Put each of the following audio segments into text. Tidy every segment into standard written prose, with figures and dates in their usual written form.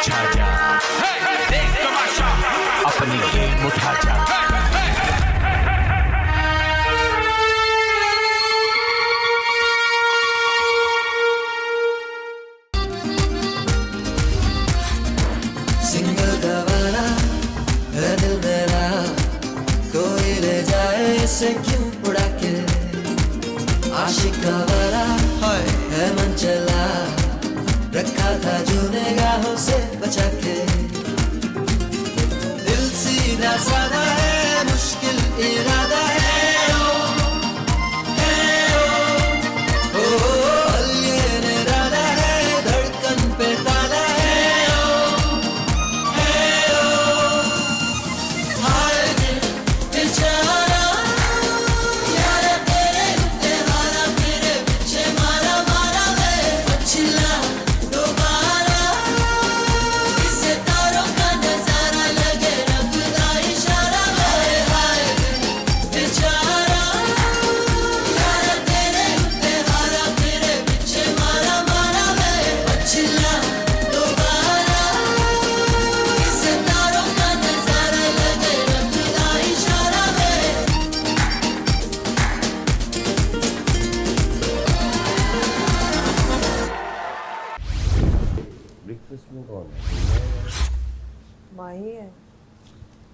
छा जा, देख तमाशा, अपनी गेम उठा जा। सिंगल दवाना है दिल मेरा, कोई ले जाए इसे क्यों उड़ा के। आशिक का वाला है मन चला, रखा था जो निगाहों से बचा के। दिल सीधा साधा है, मुश्किल इरादा है, ये निराला है, धड़कन पे ताला है, हाय दिल बेचारा, यार तेरे इत्तेहारा, मेरे पीछे मारा मारा वे पछिला दोबारा। इसे तारों का नजारा लगे रब का इशारा वे, हाय दिल बेचारा, यार तेरे इत्तेहारा, मेरे पीछे मारा मारा वे पछिला दोबारा। इसे तारों का नजारा लगे रब का इशारा वे। ब्रेकफास्ट में कौन है? माही है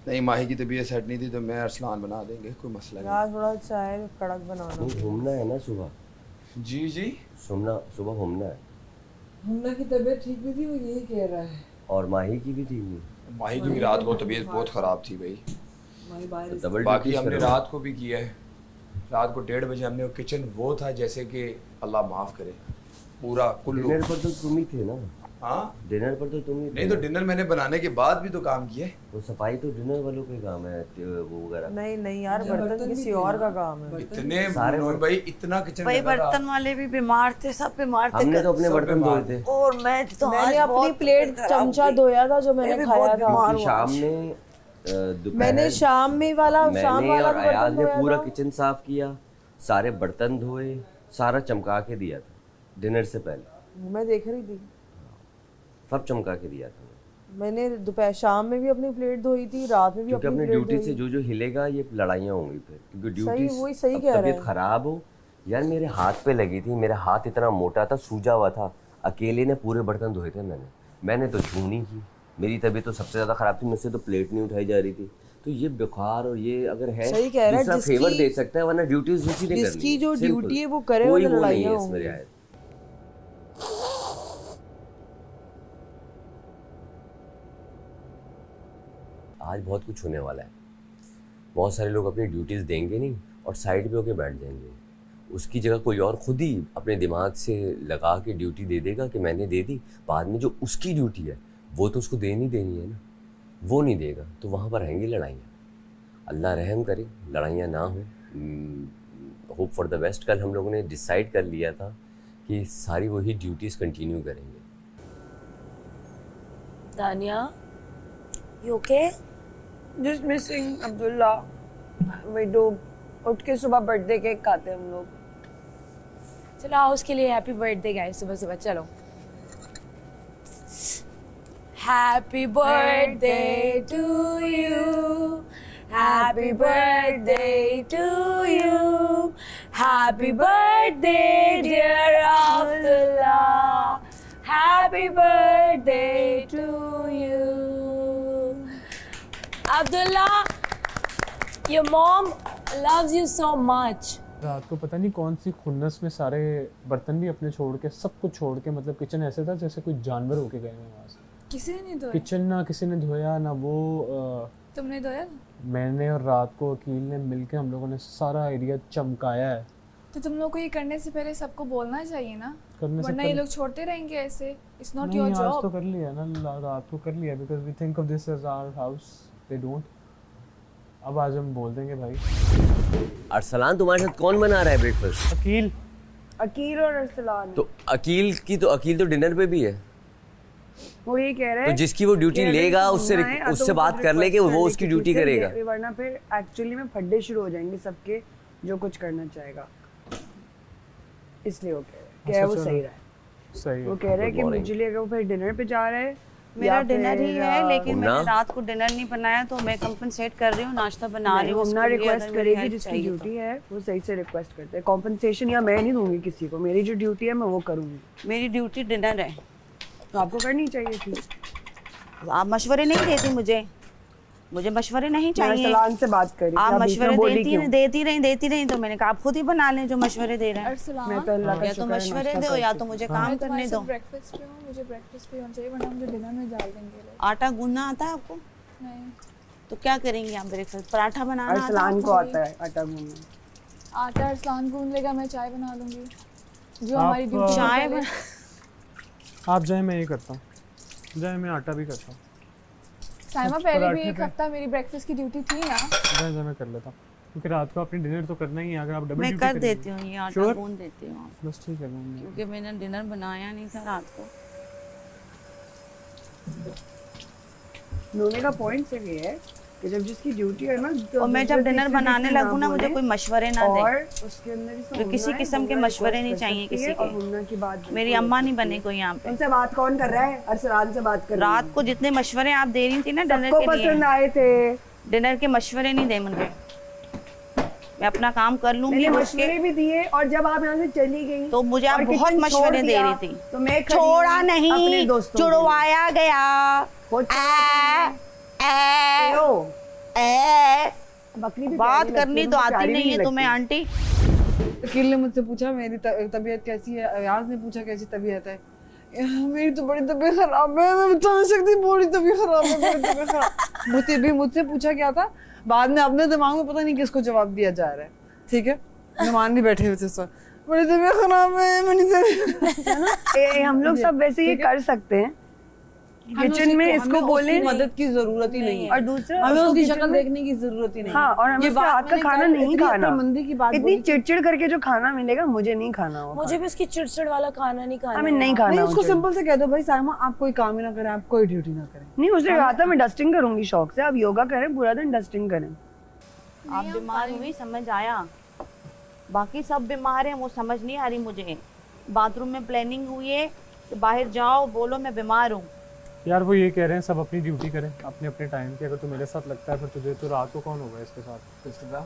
नहीं, माही की तबीयत सेट नहीं थी तो मैं अरसलान बना देंगे, कोई मसला यार, थोड़ा चाय कड़क बनाना। नहीं, घूमना है ना सुबह, नहीं। जी जी, सुबह घूमना है। मुन्ना की तबीयत ठीक नहीं थी, वो यही कह रहा है। और माही की भी ठीक नहीं। माही की भी रात को तबीयत बहुत ख़राब थी भाई। माही बाहर तो डबल बाकी ड्यूटी हमने करो। रात को भी किया है। रात को 1:30 बजे हमने किचन वो था जैसे कि अल्लाह माफ़ करे, पूरा कुल्लू। डिनर पर तो तुम ही थे ना। हाँ, डिनर पर तो तुम ही थे नहीं तो ना। डिनर मैंने बनाने के बाद भी तो काम किया है। वो सफाई तो डिनर वालों का ही काम है, वो वगैरह। नहीं नहीं यार, बर्तन बर्तन भी किसी थे और ना। का काम है। इतने सारे नूर भाई, इतना किचन भाई गंदा था। बर्तन वाले भी बीमार थे, सब बीमार थे। हमने तो अपने सब बर्तन बीमार धोए थे। और मैं तो मैंने आज अपनी बहुत प्लेट खराब हो चमचा गई। धोया था जो मैं मैंने भी खाया बहुत था। बीमार क्योंकि हुआ। शाम में दोपहर मैंने शाम में वाला, शाम मैंने वाला और भी बर्तन अयाज ने धोया पूरा था। किचन साफ किया, सारे बर्तन धोए, सारा चमका के दिया था डिनर से पहले। मैं देख रही थी, सब चमका के दिया था मैंने दोपहर शाम में भी अपनी प्लेट धोई थी, रात में भी क्योंकि अपनी अपनी प्लेट ड्यूटी धोई। से जो हिलेगा ये लड़ाइयाँ होंगी फिर, क्योंकि ड्यूटी वही सही कह रहा तबीयत है। खराब हो। यार मेरे हाथ पे लगी थी, मेरा हाथ इतना मोटा था, सूजा हुआ था, अकेले ने पूरे बर्तन धोए थे मैंने तो छू नहीं की। मेरी तबीयत तो सबसे ज़्यादा ख़राब थी, मुझसे तो प्लेट नहीं उठाई जा रही थी। तो ये बुखार और ये अगर है, सही कह रहा है, दूसरा जिसकी- फेवर दे सकता है, वरना ड्यूटीज उसी ने करनी है। जिसकी जो Simple। ड्यूटी है वो करे, कोई और वो नहीं लड़ाइयाँ है इसमें होंगी। रियायत। आज बहुत कुछ होने वाला है। बहुत सारे लोग अपनी ड्यूटीज़ देंगे नहीं और साइड पे होके बैठ जाएंगे। उसकी जगह कोई और खुद ही अपने दिमाग से लगा के ड्यूटी दे देगा कि मैंने दे दी। बाद में जो उसकी ड्यूटी है वो तो उसको देनी है ना, वो नहीं देगा तो वहाँ पर रहेंगी लड़ाइयाँ। अल्लाह रहम करे, लड़ाइयाँ ना हो। Hope for the best. कल हम लोगों ने डिसाइड कर लिया था कि सारी वही ड्यूटीज़ कंटिन्यू करेंगे। दानिया, you okay? Just missing Abdullah. Window उठ के सुबह बर्थडे केक खाते हैं हम लोग। चलो आओ उसके लिए हैप्पी बर्थडे गाइस, सुबह सुबह चलो। Happy birthday to you, happy birthday to you, happy birthday dear Abdullah, happy birthday to you. Abdullah, your mom loves you so much. रात को पता नहीं कौन सी खुन्नस में सारे बर्तन भी अपने छोड़ के, सब कुछ छोड़ के, मतलब किचन ऐसे था जैसे कोई जानवर होके गए हैं वहाँ से। किसी ने नहीं धोया? किचन ना किसी ने धोया ना वो। तुमने धोया? मैंने और रात को वकील ने मिलके हम लोगों ने सारा एरिया चमकाया है। तो तुम लोग को ये करने से पहले सबको बोलना चाहिए ना, करने से वरना ये पहले- लोग छोड़ते रहेंगे ऐसे। इट्स नॉट नहीं, योर आज तो जॉब। कर लिया ना, रात को कर लिया, because we think of this as our house, they don't. अब आज हम बोल देंगे भाई। अरसलान तुम्हारे साथ कौन बना रहा है ब्रेकफास्ट? अकील। अकील और अरसलान। तो अकील तो डिनर पे भी है। वो ये कह रहे तो हैं जिसकी वो ड्यूटी कि अगर लेगा घूमना है, तो उससे वो बात खुद कर ले कि request वो कर उसकी कि ड्यूटी फिर करेगा। वरना फिर एक्चुअली में फड्डे शुरू हो जाएंगे सबके, जो कुछ करना चाहेगा। इसलिए वो कह रहे हैं कि वो सही रहा है। सही वो है। कह रहे हैं कि Good morning. मुझे लिए अगर वो फिर डिनर पे जा रहे हैं मेरा या डिनर ही फिर, है, लेकिन उम्ना? मैंने रात को डिनर नहीं बनाया तो मैं कंपनसेट कर रही हूँ, नाश्ता बना रही हूँ। उम्ना उसके लिए रिक्वेस्ट अगर मेरी करेगी, help जिसकी चाहिए तो। ड्यूटी है वो सही से रिक्वेस्ट करते हैं। कॉम्पनसेशन या मैं नहीं दूंगी किसी को, मेरी जो ड्यूटी है मैं वो करूंगी। मेरी ड्यूटी डिनर है तो आपको करनी चाहिए थी। आप मशवरे नहीं देती मुझे मशवरे नहीं मैं चाहिए। अरसलान से बात करी, आप आप बीच में मशवरे बोली क्यों? देती रही तो मैंने कहा आप खुद ही बना लें जो मशवरे दे रहे हैं। मैं तो अल्लाह का या तो शुक्र है मशवरे नाश्ता दो कर या तो चुकी मुझे हूँ। काम करने दो। ब्रेकफास्ट पे हूँ, मुझे ब्रेकफास्ट पे होना चाहिए वरना मुझे डिनर में डाल देंगे लोग। आटा गूंदना आता है आपको? नहीं। तो क्या करेंगे आप ब्रेकफास्ट? पराठा बनाना आता है अरसलान आपको? को आता है आटा गूंदना। आटा अरसलान गूंद लेगा, मैं चाय बना लूंगी जो आप, हमारी ड्यूटी चाय आप जाए, मैं ये करता हूँ, जाए मैं आटा भी करता हूँ। साइमा पहले भी पराठे एक पे- हफ्ता मेरी ब्रेकफास्ट की ड्यूटी थी ना। जाए मैं कर लेता हूँ, क्योंकि रात को अपनी डिनर तो करना ही है। अगर आप डबल मैं ड्यूटी कर करेंगे। देती हूँ, ये आटा Sure? गूंद देती हूँ बस ठीक है मैं क्योंकि मैंने डिनर बनाया नहीं था रात को। नोने का पॉइंट सिर्फ ये है कि जब जिसकी ड्यूटी है ना, और मैं जब डिनर बनाने लगूँ ना मुझे कोई मशवरे ना दे, और उसके अंदर ही तो किसी किस्म के मशवरे नहीं चाहिए किसी और के। मुन्ना की बात मेरी अम्मा नहीं बने कोई यहाँ पे। उनसे बात कौन कर रहा है? अरसलान से बात कर रही रात को जितने मशवरे आप दे रही थी ना डिनर सबको के पसंद लिए, आए थे। डिनर के मशवरे नहीं दे मुझे। मैं अपना काम कर लूंगी मैंने उसके। मशवरे भी दिए और जब आप यहाँ से चली गई तो मुझे आप और बहुत किचन मशवरे छोड़ दे दिया, रही थी। तो मैं खड़ी छोड़ा हूँ नहीं, अपने दोस्तों के लिए। जुड़वाया गया। खुद बकरी भी बात प्यारी करनी लगती तो है, आती प्यारी नहीं है तुम्हें लगती। आंटी। अकील ने मुझसे पूछा मेरी तबीयत कैसी है, अयाज ने पूछा कैसी तबीयत है। मेरी तो बड़ी तबीयत खराब है, मैं बता नहीं सकती, बड़ी तबीयत खराब है, बड़ी तबीयत खराब। मुझसे भी मुझसे पूछा क्या था, बाद में अपने दिमाग में पता नहीं किसको जवाब दिया जा रहा है। ठीक है, मेहमान नहीं बैठे हुए थे सर, बड़ी तबीयत खराब है, मेरी तबीयत। हम लोग सब वैसे ये कर सकते हैं किचन में, इसको बोले मदद की जरूरत ही नहीं है, और दूसरा हमें उसकी kitchen शक्ल में- देखने की जरूरत ही नहीं हाँ, और हमें उसके हाथ का खाना नहीं खाना। मंदी की बात इतनी चिड़चिड़ करके जो खाना मिलेगा मुझे नहीं खाना हो। मुझे भी उसकी चिड़चिड़ वाला खाना नहीं खाना हमें है। नहीं खाना। नहीं, उसको मुझे। सिंपल से कह दो भाई साइमा आप कोई काम ही ना करें, आप कोई ड्यूटी ना करें। नहीं, उसने कहा था मैं डस्टिंग करूंगी शौक से, आप योगा करें पूरा दिन डस्टिंग करें। आप बीमार हुई समझ आया, बाकी सब बीमार हैं वो समझ नहीं आ रही मुझे। बाथरूम में प्लानिंग हुई है कि बाहर जाओ बोलो मैं बीमार हूँ। यार वो ये कह रहे हैं सब अपनी ड्यूटी करें अपने अपने टाइम की। अगर तू मेरे साथ लगता है फिर तुझे तो रात को कौन होगा इसके साथ?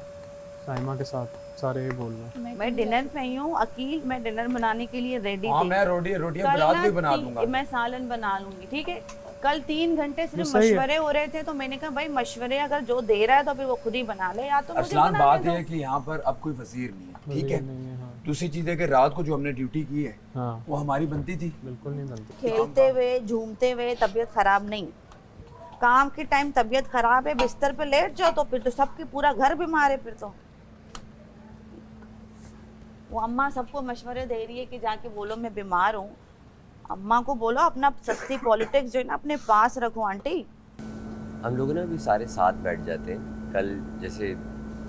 साइमा के साथ सारे ये बोल रहे हैं। मैं डिनर पे ही हूँ अकील, मैं डिनर बनाने के लिए रेडी हाँ थी। मैं रोटियां कल रात ना भी बना ती- दूंगा। मैं सालन बना लूंगी, ठीक है। कल 3 घंटे सिर्फ सही है। मशवरे हो रहे थे तो मैंने कहा भाई मशवरे अगर जो दे रहा है तो फिर वो खुद ही बना ले, या तो मुझे अरसलान बना बात दे यह दो। है कि यहाँ पर अब कोई वजीर नहीं है, ठीक है। नहीं है, हाँ। दूसरी चीज है कि रात को जो हमने ड्यूटी की है हाँ वो हमारी बनती थी। बिल्कुल नहीं बनती। खेलते हुए झूमते हुए तबीयत खराब नहीं, काम के टाइम तबीयत खराब है बिस्तर पे लेट जाओ तो फिर तो सबकी पूरा घर बीमार है। फिर तो वो अम्मा सबको मशवरे दे रही है कि जाके बोलो मैं बीमार हूँ। अम्मा को बोलो अपना सस्ती पॉलिटिक्स जो है ना अपने पास रखो आंटी। हम लोग ना अभी सारे साथ बैठ जाते हैं। कल जैसे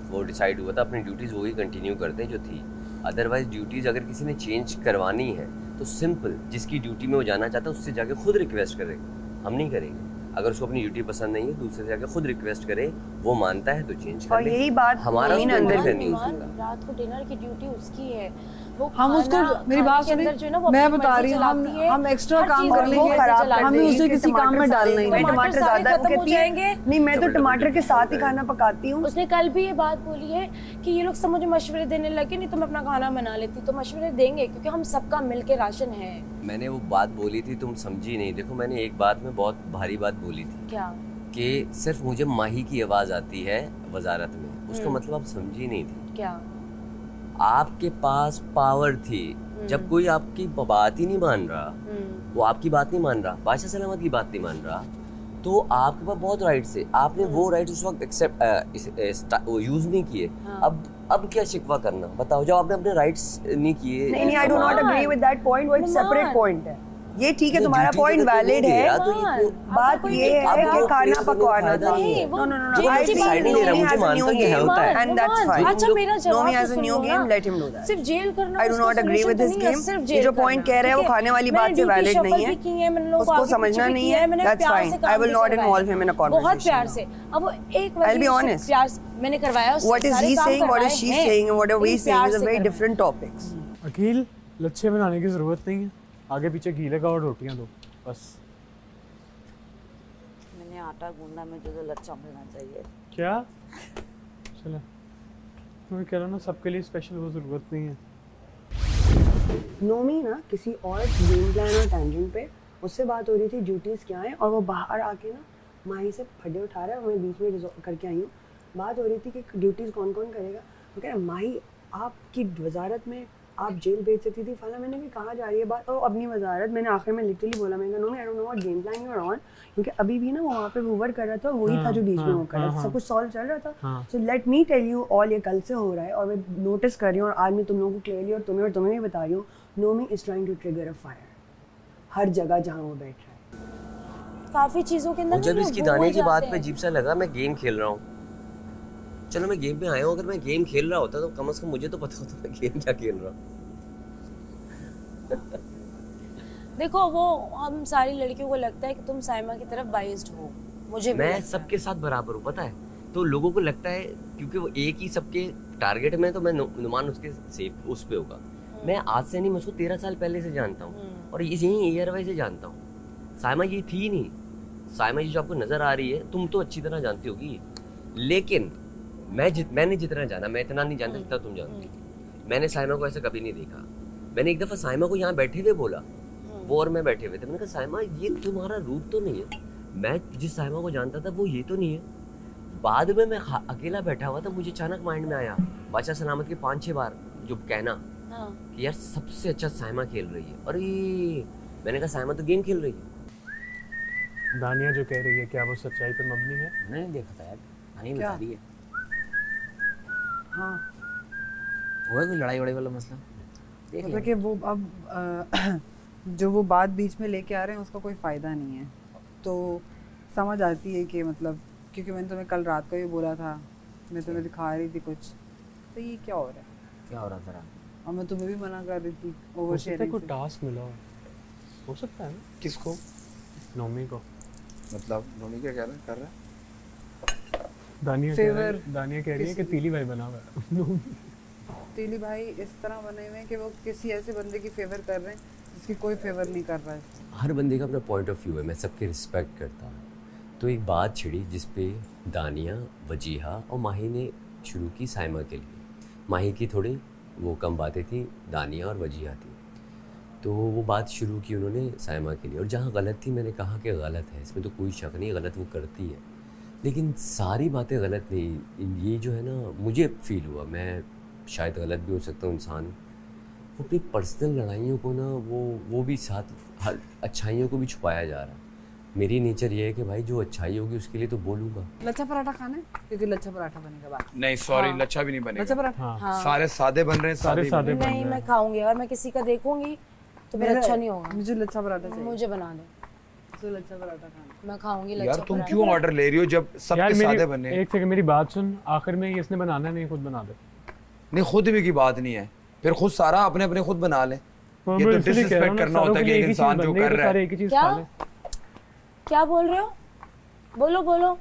वो डिसाइड हुआ था अपनी ड्यूटीज़ वही कंटिन्यू करते हैं जो थी। अदरवाइज ड्यूटीज़ अगर किसी ने चेंज करवानी है तो सिंपल जिसकी ड्यूटी में वो जाना चाहता है उससे जाके खुद रिक्वेस्ट करेगा, हम नहीं करेंगे। अगर उसको अपनी ड्यूटी पसंद नहीं है दूसरे से जाके खुद रिक्वेस्ट करे, वो मानता है तो चेंज कर और ले। यही बात हमारा मीन उसमें अंदर इंटरफेयर नहीं हो ईमान, सकता। रात को डिनर की ड्यूटी उसकी है। वो हम उसको खाना मेरी बात खाने के अंदर जो है ना, वो सुनिए, मैं अपनी बता मर्जी रही हूँ चलाती है। हम एक्स्ट्रा हर काम चीज़ कर वो लेंगे, खराब कर हमें देगी। उसे किसी काम में डालना ही मैं नहीं। टमाटर सारे ज्यादा खत्म हो कहती है। जाएंगे। नहीं, मैं तो टमाटर के साथ ही खाना पकाती हूँ। उसने कल भी ये बात बोली है कि ये लोग सब मुझे मशवरे देने लगे, नहीं तो मैं अपना खाना बना लेती। तो मशवरे देंगे क्योंकि हम सबका मिलके राशन है। मैंने वो बात बोली थी तुम समझी नहीं। देखो मैंने एक बात में बहुत भारी बात बोली थी क्या? कि सिर्फ मुझे माही की आवाज़ आती है वजारत में, उसका मतलब आप समझी नहीं थी। क्या? आपके पास पावर थी जब कोई आपकी बात ही नहीं मान रहा, वो आपकी बात नहीं मान रहा, बादशाह सलामत की बात नहीं मान रहा, तो आपके पास बहुत राइट्स है। आपने वो राइट्स उस वक्त एक्सेप्ट यूज नहीं किए। अब क्या शिकवा करना बताओ, जब आपने अपने राइट्स नहीं किए। नहीं, I do not agree with that point, वो एक सेपरेट पॉइंट है। ये ठीक है, तुम्हारा पॉइंट वैलिड है। बात ये है कि खाना पकवाना था। No no no, I decide नहीं ले रहा, मुझे मानता कि है होता है। And that's fine. अच्छा मेरा जवाब Nomi तो has a new सुनो game, ना। let him do that. सिर्फ जेल करना I do not agree with this game. ये जो point कह रहे हैं वो खाने वाली बात से valid नहीं है। उसको समझना नहीं है। That's fine. I will not involve him in a conversation. बहुत प्यार से। अब वो एक I'll be honest. प्यार मैंने करवाया उससे। What is he saying, what is she saying, and what are we saying is a very different topics. Aqeel लच्छे बनाने की ज़रूरत नहीं है, आगे पीछे घी लगा और रोटियां दो बस। आटा गूंदना, मुझे तो लच्छा मिलना चाहिए। क्या चलो, मैं कह रहा हूँ ना, सबके लिए स्पेशल वो ज़रूरत नहीं है। नोमी ना किसी और गेम प्लान और टैंजेंट पे उससे बात हो रही थी ड्यूटीज़ क्या हैं, और वो बाहर आके ना माही से फटे उठा रहा है। मैं बीच में रिजॉल्व करके आई हूँ, बात हो रही थी कि ड्यूटीज़ कौन कौन करेगा। वो कह रहा माही आपकी वजारत में आप जेल भेज सकती थी फला। मैंने भी कहा जा रही है बात, और अपनी वजारत मैंने आखिर में लिटरली बोला, मैंने कहा no I don't know what game plan you are on, क्योंकि अभी भी ना वो वहाँ पे हूवर कर रहा था, वही था जो बीच में वो कर रहा था, सब कुछ सॉल्व चल रहा था। So let me tell you all, ये कल से हो रहा है और मैं नोटिस कर रही हूँ, और आज मैं तुम लोगों को क्लियरली और तुम्हें भी बता रही हूँ, Nomi is trying to trigger a fire हर जगह जहाँ वो बैठ रहा है। काफी चीजों के अंदर जब इसकी दाने की बात पे अजीब सा लगा, मैं गेम खेल रहा हूँ। चलो मैं गेम में आया हूँ, अगर मैं गेम खेल रहा होता तो कम से कम मुझे तो पता होता मैं गेम क्या खेल रहा हूँ। देखो वो हम सारी लड़कियों को लगता है कि तुम साइमा की तरफ बाइस्ड हो, मुझे भी मैं सबके साथ बराबर हूँ पता है, तो लोगों को लगता है क्योंकि वो एक ही सबके टारगेट में, तो मैं नुमान उसके सेफ उस पे होगा। मैं आज से नहीं, मैं उसको 13 साल पहले से जानता हूँ और यही ईयर वाइज से जानता हूँ। साइमा ये थी नहीं, साइमा ये जो आपको नजर आ रही है तुम तो अच्छी तरह जानती होगी, लेकिन मैंने जितना जाना, मैं इतना नहीं जानता जितना तुम जानती। मैंने साइमा को ऐसा कभी नहीं देखा। मैंने एक दफा साइमा को यहाँ बैठे हुए बोला, वो और मैं बैठे हुए थे, मैंने कहा साइमा ये तुम्हारा रूप तो नहीं है, मैं जिस साइमा को जानता था वो ये तो नहीं है। बाद में मैं अकेला बैठा हुआ था, मुझे अचानक माइंड में आया बादशाह सलामत के 5-6 बार जो कहना कि यार सबसे अच्छा साइमा खेल रही है। अरे मैंने कहा साइमा तो गेम खेल रही है। दानिया जो कह रही है क्या वो सच्चाई पर मबनी है? मैंने देखा था यार, नहीं बता रही है। हाँ हुआ कोई लड़ाई वड़ाई वाला मसला? मतलब कि वो अब जो वो बात बीच में लेके आ रहे हैं उसका कोई फ़ायदा नहीं है, तो समझ आती है कि मतलब, क्योंकि मैंने तुम्हें कल रात को भी बोला था, मैं तुम्हें दिखा रही थी कुछ, तो ये क्या हो रहा है? क्या हो रहा था? और मैं तुम्हें भी मना कर रही थी ओवर शेयरिंग से। कोई टास्क मिला हो सकता है ना? किसको? नोमी को। मतलब नोमी क्या कर रहा है? दानिया कह रही है कि तीली भाई बना हुआ है। तीली भाई इस तरह बने हुए हैं कि वो किसी ऐसे बंदे की फेवर कर रहे हैं जिसकी कोई फेवर नहीं कर रहा है। हर बंदे का अपना पॉइंट ऑफ व्यू है, मैं सबके रिस्पेक्ट करता हूँ। तो एक बात छिड़ी जिस पे दानिया, वजीहा और माही ने शुरू की साइमा के लिए। माही की थोड़ी वो कम बातें थी, दानिया और वजीहा थी, तो वो बात शुरू की उन्होंने साइमा के लिए। और जहाँ गलत थी मैंने कहा कि गलत है, इसमें तो कोई शक नहीं, गलत वो करती है, लेकिन सारी बातें गलत नहीं। ये जो है ना, मुझे फील हुआ, मैं शायद गलत भी हो सकता हूँ इंसान, वो अपनी पर्सनल लड़ाइयों को ना वो भी साथ हर अच्छाइयों को भी छुपाया जा रहा है। मेरी नेचर ये है कि भाई जो अच्छाई होगी उसके लिए तो बोलूँगा। लच्छा पराठा खाना है, क्योंकि लच्छा पराठा बनेगा बाद। नहीं सॉरी, लच्छा भी नहीं बनेगा। लच्छा पराठा हाँ। सारे सादे बन रहे हैं, सारे सादे बन रहे हैं। नहीं मैं खाऊंगी, अगर मैं किसी का देखूंगी तो मेरा अच्छा नहीं होगा। मुझे लच्छा पराठा चाहिए, मुझे बना दे। तो लच्छा पराठा खाना मैं खाऊंगी लच्छा यार तुम क्यों ऑर्डर ले रही हो जब सबके सादे बने? एक सेकंड मेरी बात सुन, आखिर में इसने बनाना नहीं, खुद बना दे। नहीं खुद भी की बात नहीं है, फिर खुद सारा अपने अपने खुद बना ले। ये तो डिसरिस्पेक्ट करना होता है कि एक इंसान जो कर रहा है। क्या बोल रहे हो? बोलो बोलो।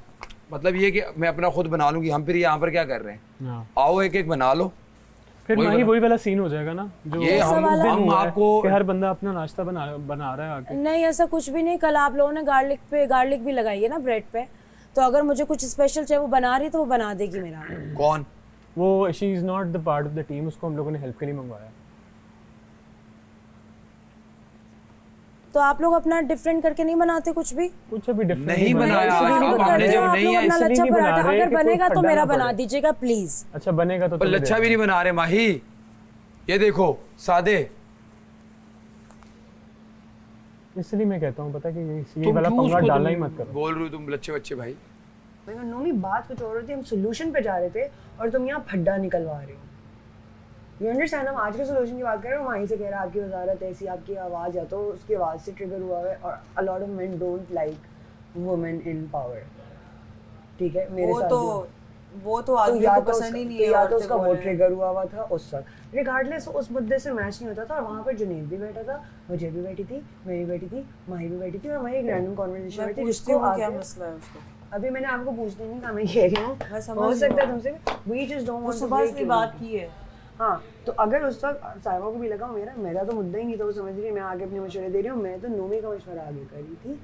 मतलब ये कि मैं अपना खुद बना लूंगी, हम फिर यहाँ पर क्या कर रहे हैं? आओ एक एक बना लो, फिर वही वाला सीन हो जाएगा ना, जो ये हम आपको कि हर बंदा अपना नाश्ता बना रहा है आके। नहीं ऐसा कुछ भी नहीं, कल आप लोगों ने गार्लिक भी लगाई है ना ब्रेड पे, तो अगर मुझे कुछ स्पेशल चाहिए वो बना रही तो वो बना देगी मेरा। कौन? वो she is not the part of the team, उसको हम लोगों ने हेल्प के लिए मंगवाया। तो आप लोग अपना डिफरेंट करके नहीं बनाते कुछ भी? कुछ भी डिफरेंट नहीं बनाया, आपने जब नहीं है अपना लच्छा पराठा अगर बनेगा तो मेरा बना दीजिएगा प्लीज। अच्छा बनेगा तो लच्छा भी नहीं बना रहे माही, ये देखो सादे। इसलिए मैं कहता हूँ पता कि ये वाला पंगा डालना ही मत करो। बोल रही हो तुम लच्छे बच्चे भाई। नोमी बात कुछ और थी, हम सोल्यूशन पे जा रहे थे और तुम यहाँ फड्डा निकलवा रहे हो। You understand? हम आज के सोल्यूशन की बात कर रहे हैं। वहीं से कह रहा है आपकी वजारत ऐसी, आपकी आवाज़ है तो उसकी आवाज़ से ट्रिगर हुआ है, और a lot of men don't like women in power। ठीक है, मेरे साथ वो तो आदमी को पसंद ही नहीं है, या तो उसका वो ट्रिगर हुआ था उस वक्त। रिगार्डलेस उस मुद्दे से मैच नहीं होता था, और वहाँ पर जुनैद भी बैठा था, वजह भी बैठी थी, मैं भी बैठी थी, माही भी बैठी थी, और वही एक रैंडम कॉन्वर्सेशन हुई थी जिसको क्या मसला है उसको। अभी मैंने आपको पूछने नहीं कहा, मैं कह रही हूँ हो सकता है तुमसे we just don't want to break your बात की है। हाँ, तो अगर उस वक्त साहिबा को भी लगा मेरा तो मुद्दा ही नहीं था, वो समझ रही मैं आगे अपने मशवरे दे रही हूँ, मैं तो नोमी का मशवरा आगे कर रही थी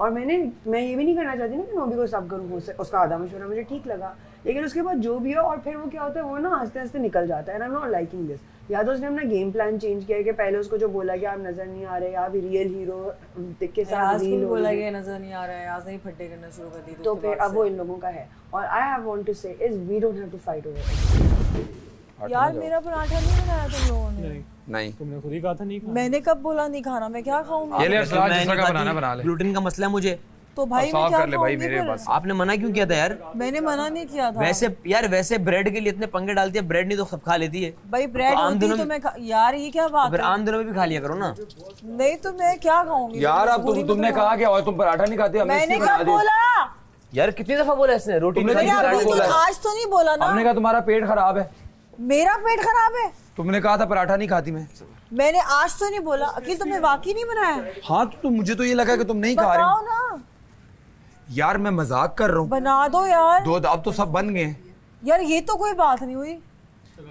और मैं ये भी नहीं करना चाहती ना कि नोबी को सब करूँ, उसका आधा मशवरा मुझे ठीक लगा, लेकिन उसके बाद जो भी हो, और फिर वो क्या होता है, वो ना हंसते हंसते निकल जाता है, and I am not liking this. या तो उसने अपना गेम प्लान चेंज किया है कि पहले उसको जो बोला कि आप नजर नहीं आ रहे, आप रियल हीरो के साथ रील बोला कि नजर नहीं आ रहा है, आज नहीं फट्टे करना शुरू कर दी तो फिर अब वो इन लोगों का है। और I have want to say is we don't have to fight over. यार मेरा पराठा नहीं बनाया तुम लोगों ने। नहीं तुमने खुद ही कहा था नहीं खाना। मैंने कब बोला नहीं खाना, मैं क्या खाऊंगी? ये ले सलाद जिसका का बनाना बना ले। ग्लूटेन का मसला है मुझे। तो भाई मैं क्या खाऊंगी? आपने मना क्यों किया था यार? मैंने मना नहीं किया था। वैसे ब्रेड के लिए इतने पंगे डालती है, ब्रेड नहीं तो सब खा लेती है। भाई ब्रेड होती तो मैं यार ये क्या बात है? आम दिनों में भी खा लिया करो ना। नहीं तो मैं क्या खाऊंगी यार? अब तुमने कहा कि तुम पराठा नहीं खाते, मैंने कब बोला? यार कितनी दफा बोला इसने रोटी नहीं? आज तो नहीं बोला ना। हमने कहा तुम्हारा पेट खराब है। मेरा पेट खराब है? तुमने कहा था पराठा नहीं खाती मैंने आज तो नहीं बोला। अखिल तुमने वाकई नहीं बनाया? हाँ तो मुझे तो ये लगा कि तुम नहीं खा रहे हो ना। यार मैं मजाक कर रहा हूँ। बना दो यार। दो अब तो सब बन गए यार, ये तो कोई बात नहीं हुई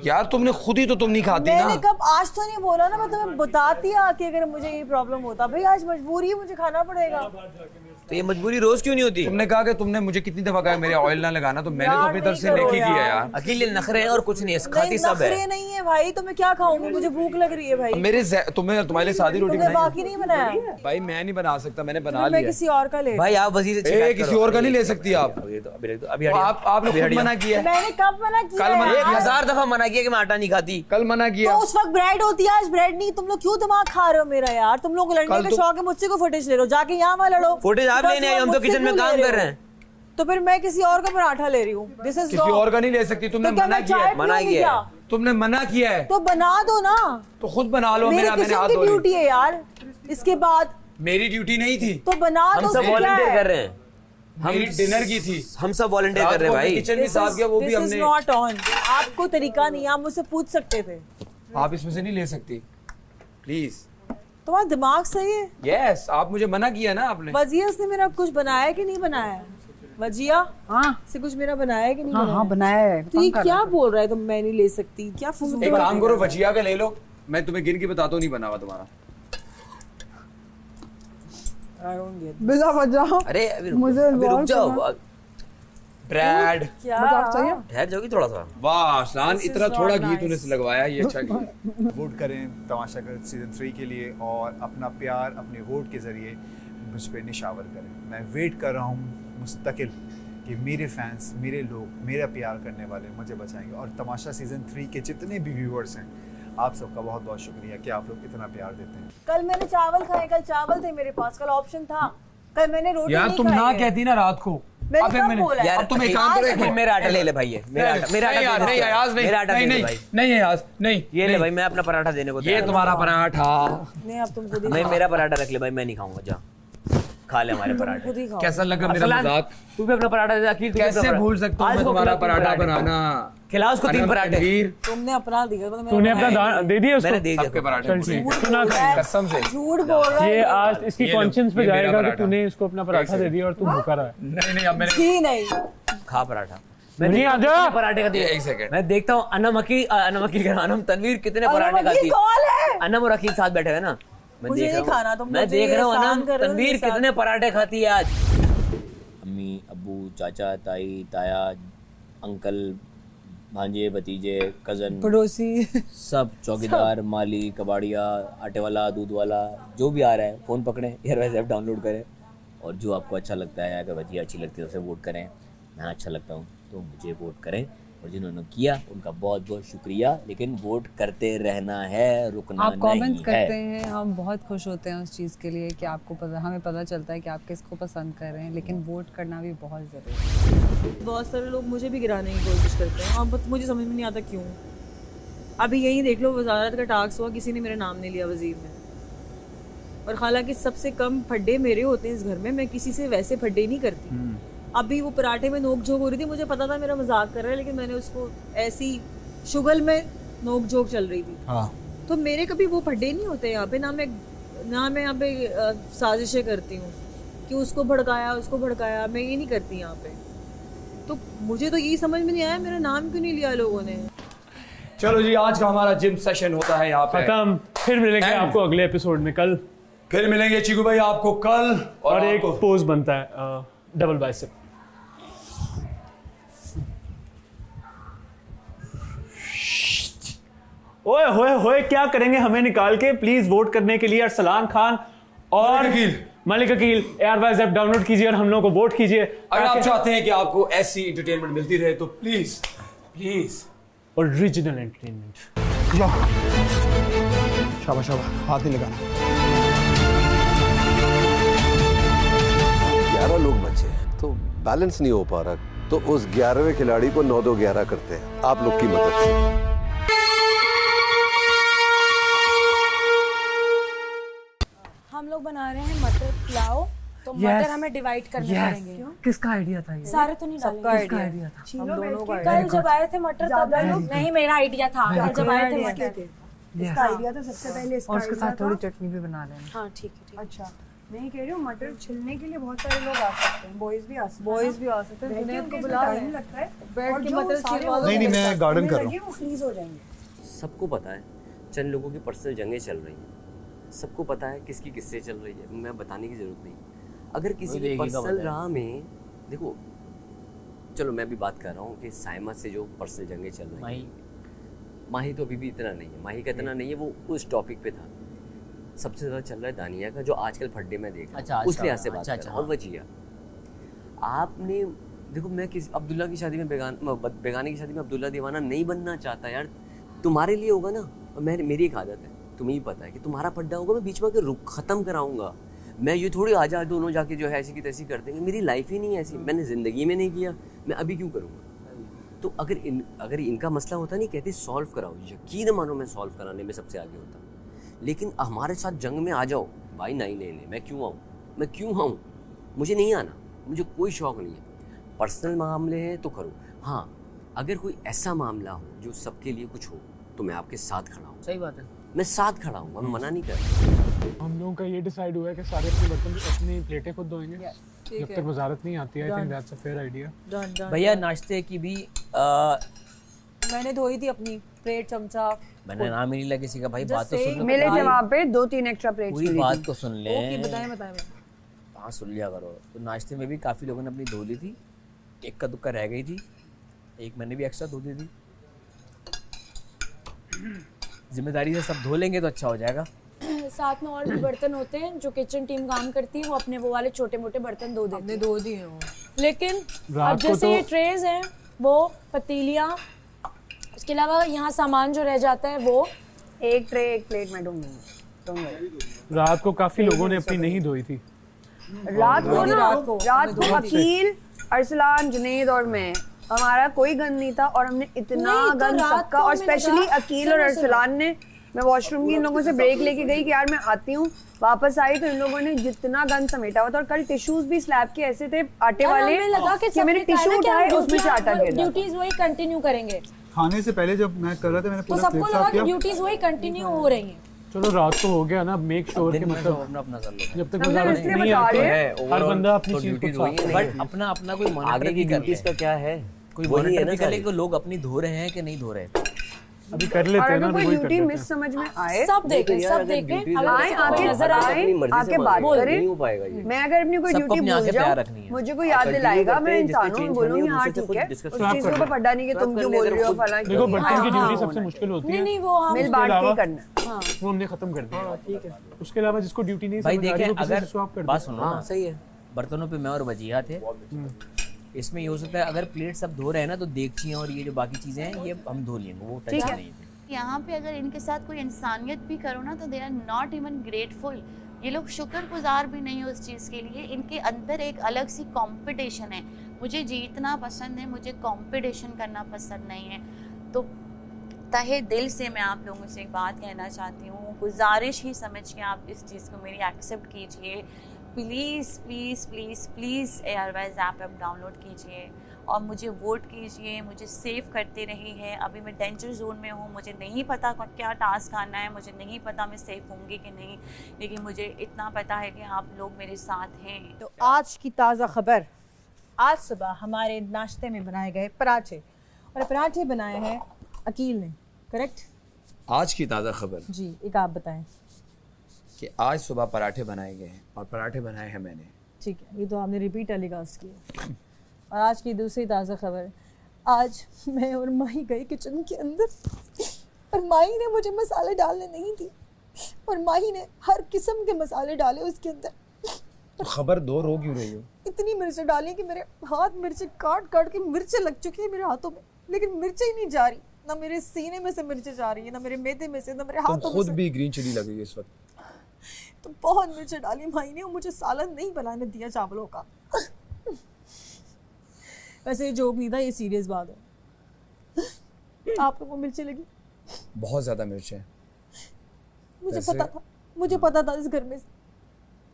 यार। तुमने खुद ही तो तुम नहीं खाती ना। मैंने कब आज तो नहीं बोला ना, मैं तुम्हें बताती आके अगर मुझे ये प्रॉब्लम होता। भाई आज मजबूरी है, मुझे खाना पड़ेगा। तो ये मजबूरी रोज क्यों नहीं होती? तुमने कहा कि तुमने मुझे कितनी दफा कहा मेरे ऑयल ना लगाना, तो मैंने तो अपनी तरफ से नेकी किया यार। अकेले नखरे और कुछ नहीं है, खाती सब है। नखरे नहीं है भाई, तो मैं क्या खाऊंगी? मुझे भूख लग रही है भाई। तुम्हारे लिए सादी रोटी बनाई? बाकी नहीं बनाया भाई। मैं नहीं बना सकता, मैंने बना लिया। मैं किसी और का ले। भाई आप वजीर से किसी और का नहीं ले सकती आप। आपने खुद मना किया। मैंने कब मना किया? कल 1000 दफा मना किया कि मैं आटा नहीं खाती। कल मना किया। तो उस वक्त ब्रेड होती है, आज ब्रेड नहीं। तुम लोग क्यों दिमाग खा रहे हो मेरा यार? तुम लोग लड़ने का शौक है, मुझसे को फुटेज ले लो, जाके यहाँ वहाँ लड़ो। फुटेज आप लेने आए, हम तो किचन में काम कर रहे हैं। तो फिर मैं किसी और का पराठा ले रही हूँ। किसी और का नहीं ले सकती। तुमने मना किया। तुमने मना किया है तो बना दो ना। तो खुद बना लो। मैंने हाथ धो ली। ड्यूटी है यार, इसके बाद मेरी ड्यूटी नहीं थी तो बना दो। हम सब वॉलंटियर कर रहे हैं। हम डिनर की थी, हम सब वॉलंटियर कर रहे हैं भाई। किचन भी साफ किया, वो भी हमने। Not on. आपको तरीका नहीं, आप मुझसे पूछ सकते थे। आप इसमें से नहीं ले सकती प्लीज। तुम्हारा दिमाग सही है? यस, आप मुझे मना किया ना आपने। वजिया से मेरा कुछ बनाया कि नहीं बनाया? वजिया से कुछ मेरा बनाया कि नहीं? हाँ बनाया है। तो ये क्या बोल रहा है? तुम मैं नहीं ले सकती? क्या फजूल। एक काम करो, वजिया का ले लो, मैं तुम्हें गिन के बताता हूँ नहीं बना हुआ तुम्हारा। बिना वजह। अरे मुझे रुक जाओ। ब्रेड चाहिए? ठहर जाओगी थोड़ा सा। वाह शान, इतना थोड़ा घी तूने लगवाया, ये अच्छा किया। वोट करें तमाशा कर सीजन 3 के लिए और अपना प्यार अपने वोट के जरिए मुझ पर निशावर करें। मैं वेट कर रहा हूँ मुस्तकिल कि मेरे फैंस, मेरे लोग, मेरा प्यार करने वाले मुझे बचाएंगे। और तमाशा सीजन 3 के जितने भी व्यूअर्स हैं, आप सबका बहुत बहुत शुक्रिया कि आप लोग इतना प्यार देते हैं। कल मैंने चावल खाए, कल चावल थे मेरे पास, कल ऑप्शन था। कल मैंने रोटी यार तुम ना कहती ना रात को। यार तुम एक काम करो, मेरा आटा ले ले भाई। ये मेरा आटा नहीं यार, नहीं ये ले भाई, मैं अपना पराठा देने को। ये तुम्हारा पराठा नहीं, अब तुम खुद ही नहीं, मेरा पराठा रख ले भाई, मैं नहीं खाऊंगा। जा खा ले हमारे पराठे। कैसा लगा मेरा मजाक? तू भी अपना पराठा दे। अखिल कैसे भूल सकता हूँ मैं तुम्हारा पराठा बनाना? खिला उसको 3 पराठे। तुमने अपना दिया, तूने अपना दे दिया उसको। मैंने दे दिया सबके पराठे। चल ठीक, तू ना खा, कसम से झूठ बोल रहा है ये। आज इसकी कॉन्शियंस पे जाएगा कि तूने इसको अपना पराठा दे दिया और तू भूखा रहा है। नहीं अब मैंने नहीं खा पराठा। नहीं आजा पराठे का दिया। एक सेकंड, मैं देखता हूँ अनम तनवीर कितने पराठे खाती है। अनम और अखिल साथ बैठे हुए ना, मैं देख रहा हूँ। मैं देख रहा हूँ अनम तनवीर कितने पराठे खाती है आज। अम्मी, अब्बू, चाचा, ताई, ताया, अंकल, भांजे, भतीजे, कजन, पड़ोसी, सब, चौकीदार, माली, कबाड़िया, आटे वाला, दूध वाला, जो भी आ रहा है फ़ोन पकड़ें, एयरवाइज ऐप डाउनलोड करें और जो आपको अच्छा लगता है, अगर वजह अच्छी लगती है उसे वोट करें। मैं अच्छा लगता हूँ तो मुझे वोट करें, और जिन्होंने किया उनका बहुत बहुत शुक्रिया। लेकिन वोट करते रहना है, रुकना नहीं है। आप कमेंट्स करते हैं, हम बहुत खुश होते हैं उस चीज़ के लिए कि आपको हमें पता चलता है कि आप किसको पसंद कर रहे हैं, लेकिन वोट करना भी बहुत ज़रूरी है। बहुत सारे लोग मुझे भी गिराने की कोशिश करते हैं, और मुझे समझ में नहीं आता क्यों। अभी यही देख लो, वजारत का टास्क हुआ, किसी ने मेरा नाम नहीं लिया वजीर में। और हालांकि सबसे कम फड्डे मेरे होते हैं इस घर में, मैं किसी से वैसे फड्डे नहीं करती। अभी वो पराठे में नोक झोंक हो रही थी, मुझे पता था मेरा मजाक कर रहा है, लेकिन मैंने उसको ऐसी शुगल में नोक झोंक चल रही थी। तो मेरे कभी वो फड्डे नहीं होते यहाँ पे, ना मैं यहाँ पे साजिशें करती हूँ कि उसको भड़काया, मैं ये नहीं करती यहाँ पे। तो मुझे तो यही समझ में नहीं आया मेरा नाम क्यों नहीं लिया लोगों ने। चलो जी, आज का हमारा जिम सेशन होता है यहाँ पे खत्म। फिर मिलेंगे आपको अगले एपिसोड में कल। फिर मिलेंगे चीकू भाई आपको कल, और एक पोज बनता है डबल बाइसेप। ओए होए होए, क्या करेंगे हमें निकाल के? प्लीज वोट करने के लिए अरसलान खान और Malik Akeel ARYZ app download कीजिए और हम लोगों को वोट कीजिए। अगर आप चाहते हैं कि आपको ऐसी एंटरटेनमेंट मिलती रहे तो प्लीज प्लीज ओरिजिनल एंटरटेनमेंट। शाबाश शाबाश, हाथ नहीं लगाना। 11 लोग बचे तो बैलेंस नहीं हो पा रहा, तो उस 11वें खिलाड़ी को 9-2-11 करते हैं आप लोग की मदद से। हम लोग बना रहे हैं मटर पुलाव, तो मटर हमें डिवाइड करने पड़ेंगे। किसका आइडिया था ये? सारे तो नहीं सबका डालेंगे। आइडिया था, हम दोनों का। कल जब आए थे मटर तब नहीं, मेरा आइडिया था। कल जब आए थे मटर, इसका आइडिया था सबसे पहले, इसका और उसके साथ आइडिया थोड़ी था। चटनी भी बना लेना। हाँ ठीक है। अच्छा, मैं ये कह रही हूँ मटर छिलने के लिए बहुत सारे लोग आ सकते हैं, बॉयज भी आ सकते हैं। बॉयज भी आ सकते हैं, जुनैद को बुला टाइम लगता है, बैठ और के जो मटर सारे छिलवा दो। नहीं मैं गार्डन कर रहा हूँ। वो फ्रीज हो जाएंगे। सबको पता है चंद लोगों की पर्सनल जंगें चल रही हैं, सबको पता है किसकी किससे चल रही है, मैं बताने की जरूरत नहीं। अगर किसी की पर्सनल राह में देखो, चलो मैं भी बात कर रहा हूँ कि साइमा से जो पर्सनल जंगें चल रही हैं, माही तो अभी भी इतना नहीं है, माही का इतना नहीं है, वो उस टॉपिक पे था। सबसे ज़्यादा चल रहा है दानिया का, जो आजकल फड्डे में देख रहा हूँ, उस लिहाज से बात कर रहा हूँ। और वजिया आपने देखो, मैं किसी अब्दुल्ला की शादी में बेगाने की शादी में अब्दुल्ला दीवाना नहीं बनना चाहता यार। तुम्हारे लिए होगा ना, और मेरी एक आदत है, तुम्हें ही पता है कि तुम्हारा फड्डा होगा, मैं बीच में आके रुक ख़त्म कराऊंगा। मैं ये थोड़ी आ जा दोनों जाके जो है ऐसी की तैसी कर देंगे, मेरी लाइफ ही नहीं है ऐसी, मैंने ज़िंदगी में नहीं किया, मैं अभी क्यों करूँगा? तो अगर इनका मसला होता नहीं, कहते सॉल्व कराओ, यकीन मानो मैं सॉल्व कराने में सबसे आगे होता। लेकिन हमारे साथ जंग में आ जाओ भाई, नहीं, मैं क्यों आऊँ? मुझे नहीं आना, मुझे कोई शौक़ नहीं है। पर्सनल मामले हैं तो करो, हाँ अगर कोई ऐसा मामला हो जो सबके लिए कुछ हो तो मैं आपके साथ खड़ा हूँ। सही बात है, मैं साथ खड़ा हूँ, मैं मना नहीं कर रहा। हम लोगों का ये डिसाइड हुआ है कि सारे अपने बर्तन अपनी प्लेटें खुद धोएंगे जब तक वजारत नहीं आती है। I think that's a fair idea. भैया नाश्ते की भी मैंने धोई थी अपनी प्लेट, चमचा, मैंने नाम ही नहीं लिया किसी का। भाई बात तो सुन लो, मिले थे वहाँ पे 2-3 एक्स्ट्रा प्लेट्स। पूरी बात तो सुन ले। ओके बताएं। हाँ सुन लिया करो। तो नाश्ते में भी काफ़ी लोगों ने अपनी धो ली थी, एक का दुक्का रह गई थी, एक मैंने भी एक्स्ट्रा धो दी थी। जिम्मेदारी से सब धो लेंगे तो अच्छा हो जाएगा। साथ में और भी बर्तन होते हैं जो किचन टीम काम करती है, वो अपने वो वाले छोटे मोटे बर्तन धो देते हैं। धो दिए हैं वो। लेकिन अब जैसे ये ट्रेज हैं, वो पतीलियाँ, उसके अलावा यहाँ सामान जो रह जाता है वो एक ट्रे एक प्लेट में दूंगी। रात को काफी लोगों ने अपनी नहीं धोई थी। रात को अकील, अरसलान, जुनैद और मैं, हमारा कोई गन नहीं था और हमने इतना गन सबका, और स्पेशली अकील और अरसलान ने, मैं वॉशरूम की इन लोगों से ब्रेक लेके गई कि यार मैं आती हूँ, वापस आई तो इन लोगों ने जितना गन समेटा हुआ था। और कल टिश्यूज भी स्लैब के ऐसे थे आटे वाले कि मैंने टिश्यू उठाए उसमें से आटा गिर रहा। ड्यूटीज वही कंटिन्यू करेंगे। खाने से पहले जब मैं कर रहा था मैंने तो सबको लगा कि ड्यूटीज वही कंटिन्यू हो रही हैं। चलो रात को हो गया ना, मेक श्योर के मतलब अपना कर लो, जब तक वजारत नहीं आती है हर बंदा अपनी चीज को साफ। बट अपना कोई मॉनिटर भी कर ले। इसका क्या है, कोई मॉनिटर भी कर ले कि लोग अपनी धो रहे हैं कि नहीं धो रहे। अभी कर लेते हैं ना, कोई ड्यूटी मिस समझ में आए, सब देखें आए आके नजर आए, आके बात करें। मैं अगर अपनी कोई ड्यूटी भूल जाऊं, मुझे कोई याद दिलाएगा, मैं इंसान हूँ, बोलूंगी हाँ ठीक है, उस चीज को पढ़ा नहीं कि तुम क्यों बोल रही हो फलां। देखो बर्तन की ड्यूटी सबसे मुश्किल होती है, नहीं वो हम मिल बांट के करना, वो हमने खत्म कर दिया। ठीक है, उसके अलावा जिसको ड्यूटी नहीं भाई समझ आ रही देखें, वो किसी अगर से स्वैप कर बात दो। सुनो ना, सही है, बर्तनों पे मैं और वजीहा थे, इसमें ये हो सकता है अगर प्लेट सब धो रहे हैं ना तो देगचियां और ये जो बाकी चीजें हैं ये हम धो लेंगे, वो टेंशन नहीं है। यहाँ पे अगर इनके साथ कोई इंसानियत भी करो ना तो they are not even grateful. ये लोग शुक्रगुजार भी नहीं है उस चीज़ के लिए। इनके अंदर एक अलग सी कंपटीशन है। मुझे जीतना पसंद है, मुझे कंपटीशन करना पसंद नहीं है। तो तहे दिल से मैं आप लोगों से एक बात कहना चाहती हूँ, गुजारिश ही समझ के आप इस चीज़ को मेरी एक्सेप्ट कीजिए। Please please please please ARYZ app download कीजिए और मुझे वोट कीजिए, मुझे सेव करते रहिए। अभी मैं डेंजर जोन में हूँ, मुझे नहीं पता क्या टास्क आना है, मुझे नहीं पता मैं सेफ होंगी कि नहीं, लेकिन मुझे इतना पता है कि आप लोग मेरे साथ हैं। तो आज की ताज़ा खबर, आज सुबह हमारे नाश्ते में बनाए गए पराठे, और पराठे बनाए हैं अकील ने, करेक्ट? आज की ताज़ा खबर जी, एक आप बताएं। कि आज सुबह पराठे बनाए गए हैं और पराठे बनाए हैं मैंने। ठीक है, ये तो आपने रिपीट टेलीकास्ट किया। और आज की दूसरी ताज़ा खबर, आज मैं और माही गई किचन के अंदर और माही ने मुझे मसाले डालने नहीं दी और माही ने हर किस्म के मसाले डाले उसके अंदर। तो खबर दो, रो क्यों रही हो? इतनी मिर्चें डाली कि मेरे हाथ मिर्चें काट काट के मिर्चें लग चुकी है मेरे हाथों में, लेकिन मिर्चें ही नहीं जा रही। ना मेरे सीने में से मिर्चें जा रही है, ना मेरे मैदे में से, ना मेरे हाथों में से। खुद भी ग्रीन चिली लगी है इस वक्त। तो बहुत मिर्चें डाली माही ने और मुझे सालन नहीं बनाने दिया चावलों का। वैसे ये जोक नहीं था, ये सीरियस बात है। आप लोगों को मिर्चें लगी? बहुत ज्यादा मिर्चें। मुझे पता था इस घर में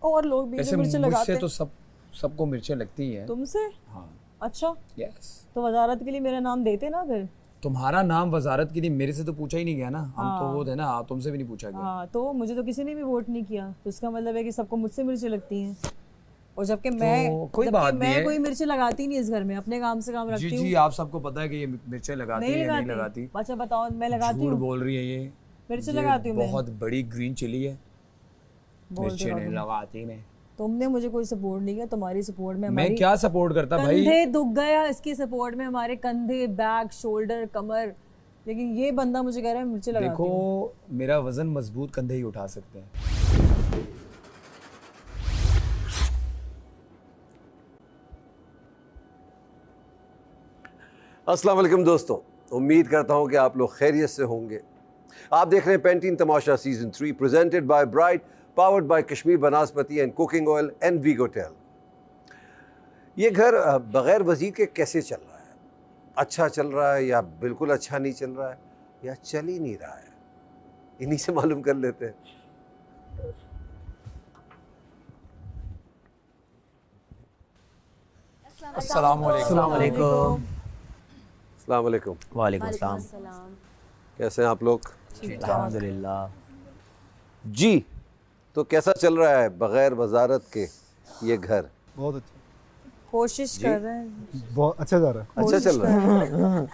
और लोग भी मिर्चें लगाते हैं। तो सबको मिर्चें लगती हैं। तुमसे? हाँ। अच्छा, यस। तो वजारत के लिए मेरा नाम देते ना फिर। तुम्हारा नाम वजारत के लिए मेरे से तो पूछा ही नहीं गया ना। हम तो वो थे ना, तुमसे भी नहीं पूछा गया। हाँ, तो मुझे तो किसी ने भी वोट नहीं किया, तो इसका मतलब है कि सबको मुझसे मिर्चें लगती हैं। और जबकि मैं कोई मिर्चें लगाती नहीं इस घर में, अपने काम से काम रखती हूँ। जी, आप सबको पता है कि ये मिर्चें लगाती है या नहीं लगाती? अच्छा बताओ, मैं लगाती हूँ? झूठ बोल रही है ये। मिर्चें लगाती हूँ मैं। बहुत बड़ी ग्रीन चिली है, मिर्चें नहीं लगाती मैं। तुमने मुझे कोई सपोर्ट नहीं किया, तुम्हारी सपोर्ट में मैं क्या सपोर्ट करता भाई? कंधे दुख गया इसकी सपोर्ट में, हमारे कंधे, बैक, शोल्डर, कमर, लेकिन ये बंदा मुझे कह रहा है मिर्चें लगाती हूँ। देखो, मेरा वजन मजबूत कंधे ही उठा सकते हैं। अस्सलाम वालेकुम दोस्तों, उम्मीद करता हूं कि आप लोग खैरियत से होंगे। आप देख रहे हैं Pantene Tamasha season 3 presented by Brite, powered by Kashmir Banaspati and cooking oil and वीगोटेल। ये घर बगैर वजीर के कैसे चल रहा है? अच्छा चल रहा है या बिल्कुल अच्छा नहीं चल रहा है या चल ही नहीं रहा है? इन्हीं से मालूम कर लेते हैं। अस्सलाम वालेकुम। अस्सलाम वालेकुम। वालेकुम अस्सलाम। कैसे हैं आप लोग? अल्हम्दुलिल्लाह। जी, तो कैसा चल रहा है बगैर वजारत के ये घर? बहुत अच्छा। कोशिश कर रहे हैं। बहुत अच्छा जा रहा है। अच्छा चल रहा है।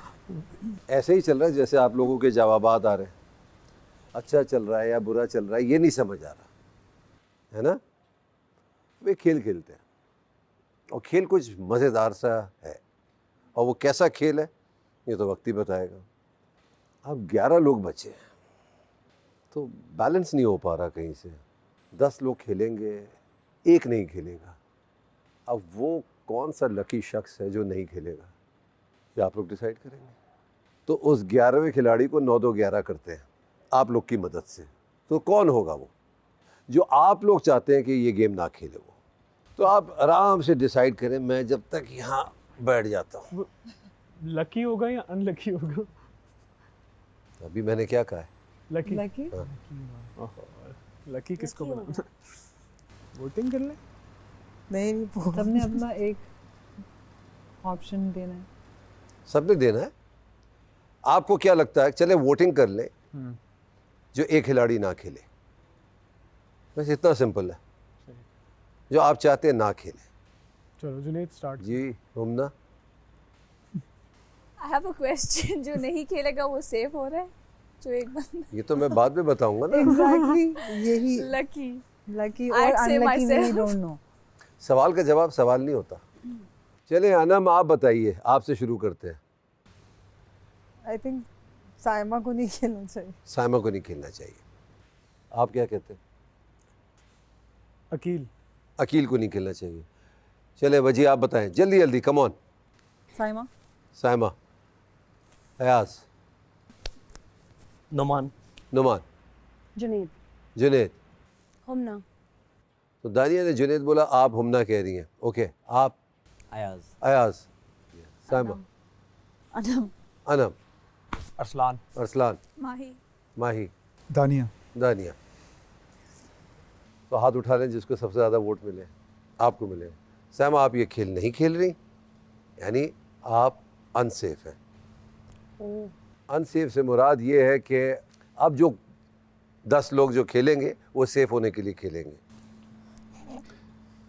ऐसे ही चल रहा है जैसे आप लोगों के जवाबात आ रहे हैं। अच्छा चल रहा है या बुरा चल रहा है ये नहीं समझ आ रहा है ना। वे खेल खेलते हैं और खेल कुछ मज़ेदार सा है, और वो कैसा खेल है ये तो वक्त ही बताएगा। अब 11 लोग बचे हैं तो बैलेंस नहीं हो पा रहा कहीं से। 10 लोग खेलेंगे, एक नहीं खेलेगा। अब वो कौन सा लकी शख्स है जो नहीं खेलेगा ये आप लोग डिसाइड करेंगे। तो उस 11वें खिलाड़ी को 9-2-11 करते हैं आप लोग की मदद से। तो कौन होगा वो जो आप लोग चाहते हैं कि ये गेम ना खेले? वो तो आप आराम से डिसाइड करें। मैं जब तक यहाँ बैठ जाता हूँ। लकी होगा या अनलकी होगा? अभी मैंने क्या कहा है? लकी। लकी? हाँ। लकी किसको बनाना? वोटिंग कर ले? नहीं, सबने अपना एक ऑप्शन देना है। सबने देना है। आपको क्या लगता है? चले वोटिंग कर ले जो एक खिलाड़ी ना खेले। बस इतना सिंपल है। जो आप चाहते हैं ना खेले। चलो जुनैद स्टार्ट। जी Humna. I have a question. जो नहीं खेलेगा वो सेफ हो रहा है? जो एक बंदा। ये तो मैं बाद में बताऊंगा ना। Exactly, यही लकी और अनलकी we don't know। सवाल का जवाब सवाल नहीं होता। चले अनम आप बताइए, आपसे शुरू करते हैं। I think साइमा को नहीं खेलना चाहिए। साइमा को नहीं खेलना चाहिए। आप क्या कहते हैं? अकील को नहीं खेलना चाहिए। चले वजी आप बताएं, जल्दी जल्दी, कम ऑन। साइमा। साइमा। अयाज। नुमान। जुनैद। हुमना। तो दानिया ने जुनैद बोला, आप हुमना कह रही हैं। ओके, आप? अयाज। साइमा। अनम। अरसलान। माही। दानिया। तो हाथ उठा लें जिसको सबसे ज़्यादा वोट मिले, आपको मिले। साइमा, आप ये खेल नहीं खेल रही, यानी आप अनसेफ हैं। अनसेफ से मुराद ये है कि अब जो 10 लोग जो खेलेंगे वो सेफ होने के लिए खेलेंगे।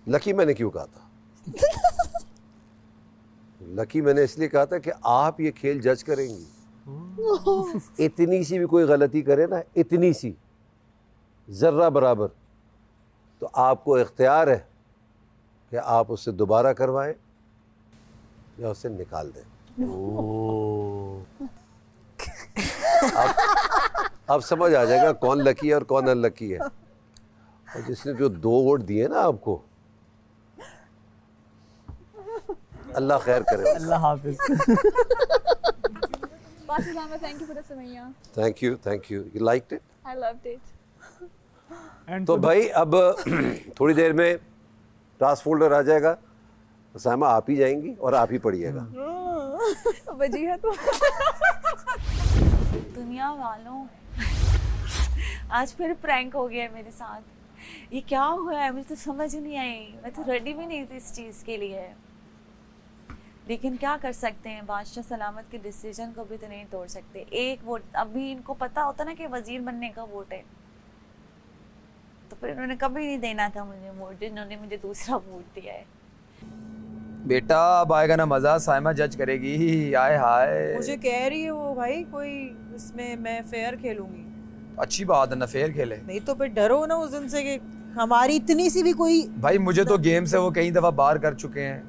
लकी मैंने क्यों कहा था? लकी मैंने इसलिए कहा था कि आप ये खेल जज करेंगी। इतनी सी भी कोई गलती करे ना, इतनी सी, जर्रा बराबर, तो आपको इख्तियार है कि आप उससे दोबारा करवाएं या उसे निकाल दें। अब समझ आ जाएगा कौन लकी है और कौन अनलकी है। और जिसने जो 2 वोट दिए ना आपको, अल्लाह खैर करे। अल्लाह हाफिज। Thank you for the Sumaya. Thank you. You liked it? I loved it. तो भाई अब थोड़ी देर में टास्क फोल्डर आ जाएगा, साइमा आप ही जाएंगी और आप ही पढ़िएगा। वजीहा तो दुनिया वालों, आज फिर प्रैंक हो गया है मेरे साथ। ये क्या हुआ है, मुझे तो समझ नहीं आई। मैं तो रेडी भी नहीं थी इस चीज़ के लिए, लेकिन क्या कर सकते हैं, बादशाह सलामत के डिसीजन को भी तो नहीं तोड़ सकते। एक वोट, अभी इनको पता होता ना कि वजीर बनने का वोट है, तो फिर इन्होंने कभी नहीं देना था मुझे वोट, जिन्होंने मुझे दूसरा वोट दिया है। बेटा अब आएगा ना मजा, साइमा जज करेगी। आए हाय, मुझे कह रही है वो भाई कोई इसमें मैं फेयर खेलूंगी। अच्छी बात है ना, फेयर खेले। नहीं तो फिर डरो ना उस दिन से कि हमारी इतनी सी भी कोई। भाई मुझे तो गेम से वो कई दफा बाहर कर चुके हैं।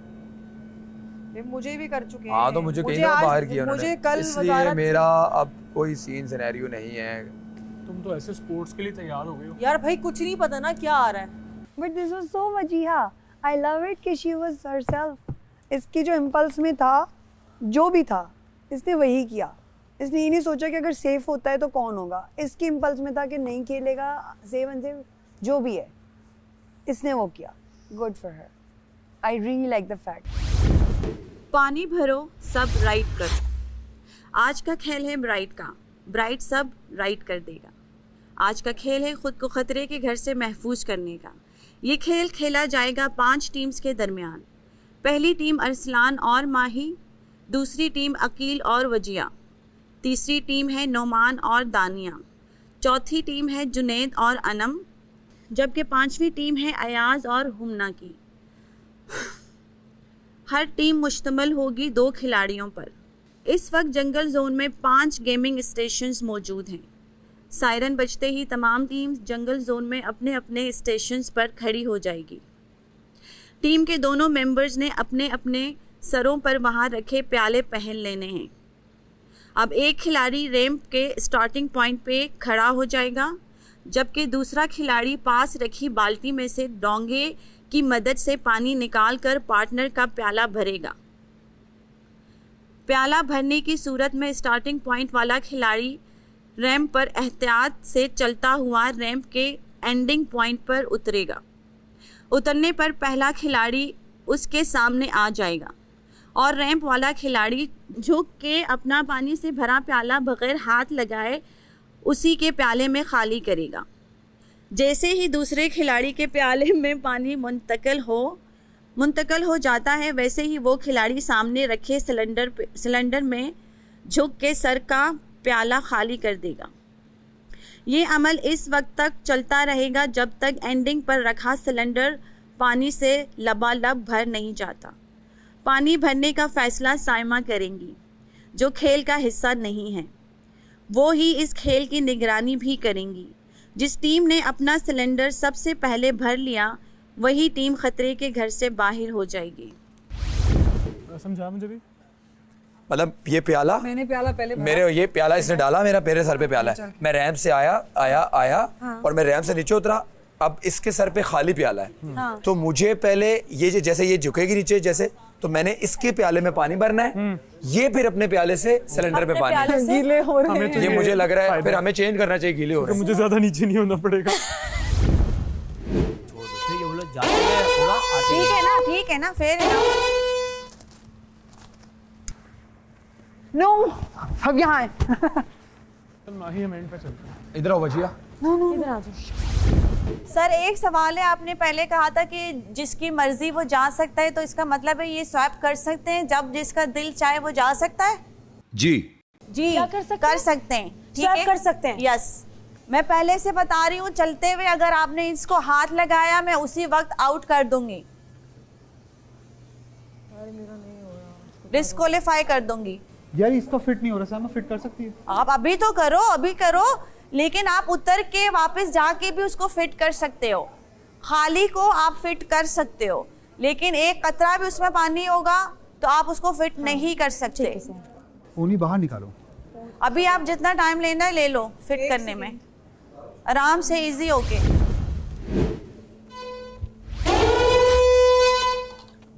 मुझे भी कर चुके हैं। हाँ तो मुझे कई दफा बाहर किया उन्होंने, मुझे कल इसलिए मेरा अब कोई सीन सिनेरियो नहीं है। तुम तो ऐसे स्पोर्ट्स के लिए तैयार हो गए हो यार। भाई कुछ नहीं पता ना क्या आ रहा है। But this was so Wajiha, I love it कि शी वाज हरसेल्फ। इसकी जो इम्पल्स में था, जो भी था, इसने वही किया। इसने ये नहीं सोचा कि अगर सेफ होता है तो कौन होगा। इसकी इम्पल्स में था कि नहीं खेलेगा, सेव एंड सेव जो भी है, इसने वो किया। Good for her, I really like the fact. पानी भरो सब राइट करो। आज का खेल है ब्राइट का, ब्राइट सब राइट कर देगा। आज का खेल है खुद को खतरे के घर से महफूज करने का। ये खेल खेला जाएगा 5 टीम्स के दरमियान। पहली टीम अरसलान और माही, दूसरी टीम अकील और वजिया, तीसरी टीम है नोमान और दानिया, चौथी टीम है जुनैद और अनम, जबकि 5वीं टीम है अयाज और हुमना की। हर टीम मुश्तमिल होगी 2 खिलाड़ियों पर। इस वक्त जंगल जोन में 5 गेमिंग स्टेशंस मौजूद हैं। सायरन बजते ही तमाम टीम्स जंगल जोन में अपने अपने स्टेशंस पर खड़ी हो जाएगी। टीम के दोनों मेंबर्स ने अपने अपने सरों पर वहां रखे प्याले पहन लेने हैं। अब एक खिलाड़ी रैंप के स्टार्टिंग पॉइंट पे खड़ा हो जाएगा, जबकि दूसरा खिलाड़ी पास रखी बाल्टी में से डोंगे की मदद से पानी निकालकर पार्टनर का प्याला भरेगा। प्याला भरने की सूरत में स्टार्टिंग पॉइंट वाला खिलाड़ी रैंप पर एहतियात से चलता हुआ रैंप के एंडिंग पॉइंट पर उतरेगा। उतरने पर पहला खिलाड़ी उसके सामने आ जाएगा और रैंप वाला खिलाड़ी झुक के अपना पानी से भरा प्याला बगैर हाथ लगाए उसी के प्याले में खाली करेगा। जैसे ही दूसरे खिलाड़ी के प्याले में पानी मुंतकिल हो जाता है, वैसे ही वो खिलाड़ी सामने रखे सिलेंडर में झुक के सर का प्याला खाली कर देगा। ये अमल इस वक्त तक चलता रहेगा जब तक एंडिंग पर रखा सिलेंडर पानी से लबालब भर नहीं जाता। पानी भरने का फैसला साइमा करेंगी, जो खेल का हिस्सा नहीं है। वो ही इस खेल की निगरानी भी करेंगी। जिस टीम ने अपना सिलेंडर सबसे पहले भर लिया, वही टीम खतरे के घर से बाहर हो जाएगी। समझा मुझे भी। मतलब ये प्याला मैंने प्याला पहले मेरे, ये प्याला इसने डाला, मेरा मेरे सर पे प्याला है। मैं रैंप से आया हाँ। और मैं रैंप से नीचे उतरा। अब इसके सर पे खाली प्याला है। हाँ। तो मुझे पहले ये जैसे ये झुकेगी नीचे जैसे, तो मैंने इसके प्याले में पानी भरना है, ये फिर अपने प्याले से सिलेंडर पे पानी। गीले हो रहे हैं। ये मुझे लग रहा है फिर हमें चेंज करना चाहिए, गीले हो रहे हैं। मुझे ज्यादा नीचे नहीं होना पड़ेगा। ठीक है ना फिर नो अब यहाँ है। माही हम एंड पे चलते हैं। इधर आओ बचिया। इधर आ जाओ। सर एक सवाल है, आपने पहले कहा था कि जिसकी मर्जी वो जा सकता है, तो इसका मतलब है ये स्वैप कर सकते हैं, जब जिसका दिल चाहे वो जा सकता है? जी क्या कर सकते हैं? ठीक है, कर सकते हैं। यस, मैं पहले से बता रही हूँ, चलते हुए अगर आपने इसको हाथ लगाया मैं उसी वक्त आउट कर दूंगी, डिस्क्वालीफाई कर दूंगी। यार इसका फिट नहीं हो रहा, साइमा फिट कर सकती है? आप अभी तो करो, अभी करो, लेकिन आप उतर के वापस जाके भी उसको फिट कर सकते हो। खाली को आप फिट कर सकते हो, लेकिन एक कतरा भी उसमें पानी होगा तो आप उसको फिट नहीं कर सकते। ऊनी बाहर निकालो। अभी आप जितना टाइम लेना है ले लो फिट करने में, आराम से इजी होके।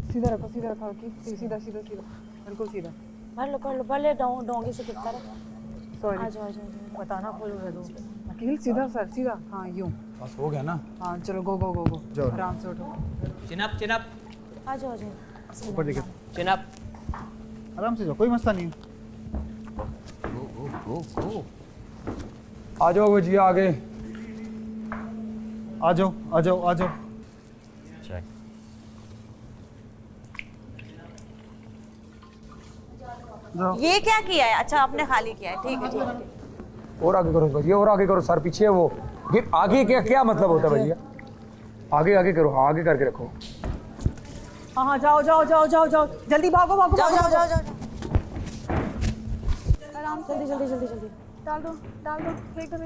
सीधा रखो, सीधा रखो, सीधा सीधा सीधा, बिल्कुल सीधा। भर लो पहले डोंगी से कितना रखो। सॉरी, आ जाओ बताना खोल दो। अकेले सीधा सर, सीधा, हाँ यूं। बस हो गया ना? हाँ चलो, गो गो गो गो, जाओ। आराम से उठो। चिन अप, चिन अप। आ जाओ। ऊपर देखो। चिन अप। आराम से जाओ, कोई मसला नहीं। गो। आ जाओ भजिया आगे। आ जाओ, आ जाओ, आ जाओ। ये क्या किया है? अच्छा आपने खाली किया है, ठीक है ठीक है। और आगे करो भजिया, और आगे करो। सर पीछे है वो। ये आगे क्या क्या मतलब होता है भजिया? आगे आगे करो, हाँ आगे करके रखो। हाँ जाओ जाओ जाओ जाओ जाओ, जल्दी भागो भागो। जाओ जाओ जाओ जाओ। आराम से जल्दी डाल दो, फेंक दो।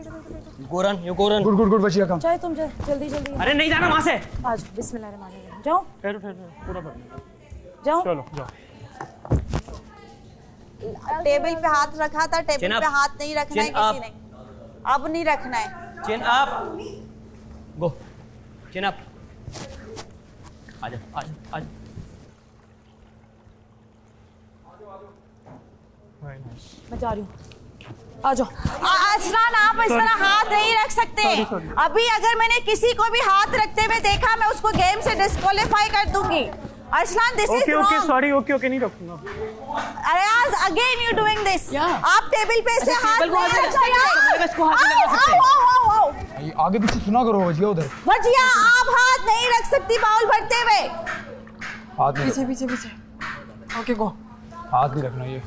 गोरन, यू गोरन। गुड गुड गुड भजिया काम। चाहे तुम जल्दी। अरे नहीं जाना वहां से। आज बिस्मिल्लाहिर्रहमानिर्रहीम। जाओ। ठहरो पूरा भर। जाओ। चलो जाओ। टेबल पे हाथ रखा था, टेबल पे हाथ नहीं रखना है किसी ने, अब नहीं रखना है। चिन अप, गो, चिन अप। आजा। मैं जा रही हूँ, आ जाओ। अरसलान आप इस तरह हाथ नहीं रख सकते। अभी अगर मैंने किसी को भी हाथ रखते हुए देखा मैं उसको गेम से डिस्क्वालीफाई कर दूंगी। Arsalan this is wrong. Okay sorry, okay नहीं रखूंगा। अरे आज अगेन यू डूइंग दिस। आप टेबल पे से हाथ नहीं रख सकते। आगे पीछे सुना करो भजिया उधर। भजिया आप हाथ नहीं रख सकती बाउल भरते हुए। हाथ नहीं पीछे। Okay go. हाथ नहीं रखना ये।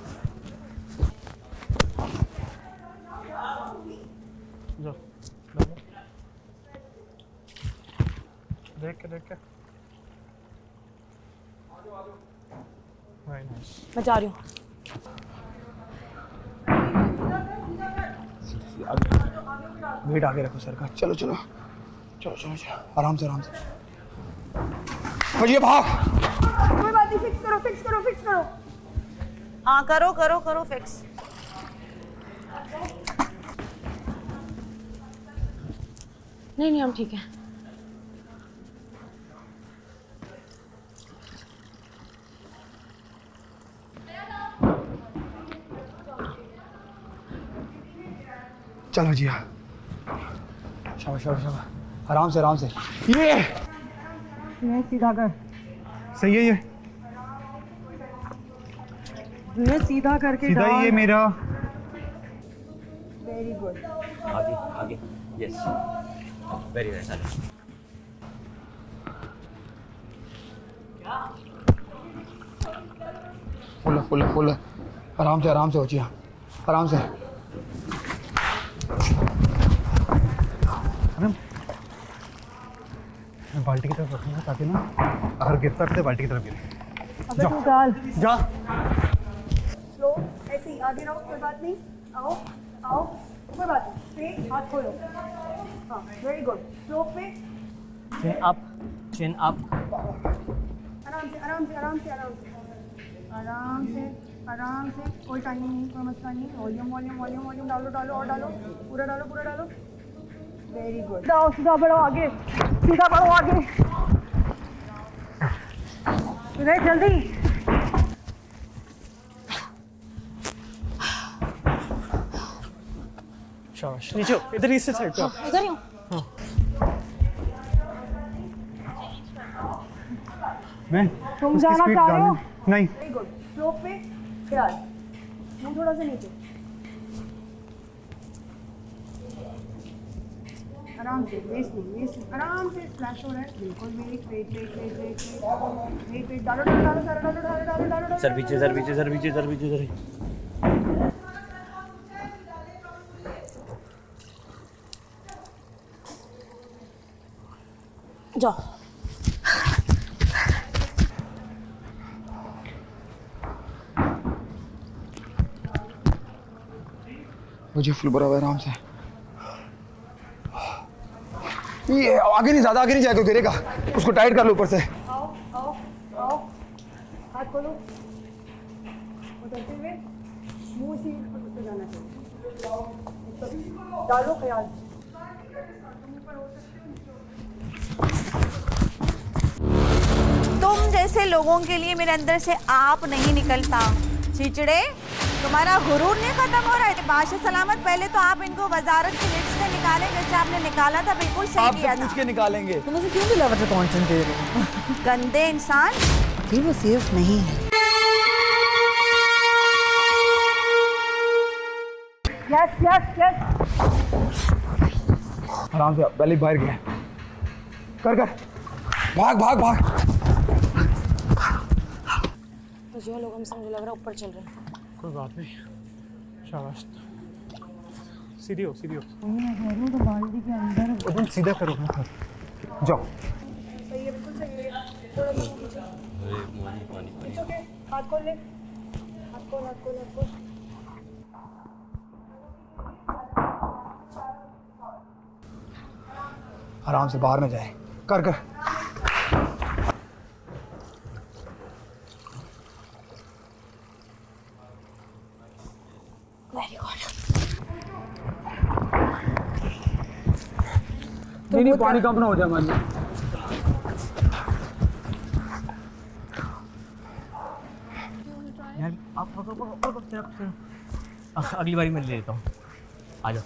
देख के। मैं जा रही हूँ। वेट आगे रखो सर का। चलो आराम से भजिया भाग। कोई बात नहीं, फिक्स करो। हाँ करो फिक्स। नहीं हम ठीक है। चलो भजिया, शाबाश। आराम से। ये सीधा कर। सही है ये सीधा करके सीधा डाल। ये मेरा। Very good. आगे यस, वेरी नाइस। फुल आराम से भजिया, आराम से। मैं बाल्टी की तरफ रखूंगा ताकि ना अगर गिरता है तो बाल्टी की तरफ गिरे। अबे तू डाल। जा। स्लो, ऐसे ही आगे रहो, कोई बात नहीं। आओ, कोई बात नहीं। हाथ खोलो। हाँ, वेरी गुड। स्लो पे। चिन अप। आराम से। कोई टाइमिंग नहीं, कोई मसला नहीं। वॉल्यूम डालो और डालो। पूरा डालो। Very good. सीधा बढ़ो आगे। जल्दी। शाबाश। नीचे इधर इस साइड पे। इधर ही हूँ। मैं तुम जाना चाह रहे हो? नहीं। Very good. स्लो पे ख्याल। मुंह थोड़ा सा नीचे। आराम से, वेस्ट नहीं। आराम से स्प्लैश हो रहा है। बिल्कुल वेट। डालो। सर पीछे। जाओ। मुझे फुल बराबर आराम से। ये आगे नहीं, ज्यादा आगे नहीं जाएगा, गिरेगा। उसको टाइट कर लो ऊपर से। आओ आओ आओ, हाथ खोलो, उतरते हुए मुंह से ऊपर जाना चाहिए। डालो ख्याल। तुम जैसे लोगों के लिए मेरे अंदर से आप नहीं निकलता। चिचड़े, तुम्हारा गुरूर नहीं खत्म हो रहा है? बादशाह सलामत, पहले तो आप इनको वजारत की लिस्ट से निकालें जैसे आपने निकाला था, बिल्कुल सही किया था। पूछ के निकालेंगे। तुम मुझे क्यों दिला बच्चे कंटेंट दे रहे हो? गंदे इंसान। वो सेफ नहीं है। Yes yes yes. आराम से, पहले बाहर गया। कर कर, भाग भाग भाग। तो जो लोग हमसे मुझे लग रहा है ऊपर चल रहे हैं। कोई बात नहीं, शाबाश। सीधी हो, सीधी हो। तो बाल्टी के अंदर तुम सीधा करो, जाओ। सही है, बिल्कुल सही है। थोड़ा सा पीछे। ओके, हाथ खोल ले, हाथ खोल, हाथ खोल, हाथ खोल। आराम से, बाहर न जाए। कर कर। Very good. नहीं नहीं, पानी कम ना हो जाए मान। यार आप अगली बारी मैं ले लेता हूँ। आ जाओ।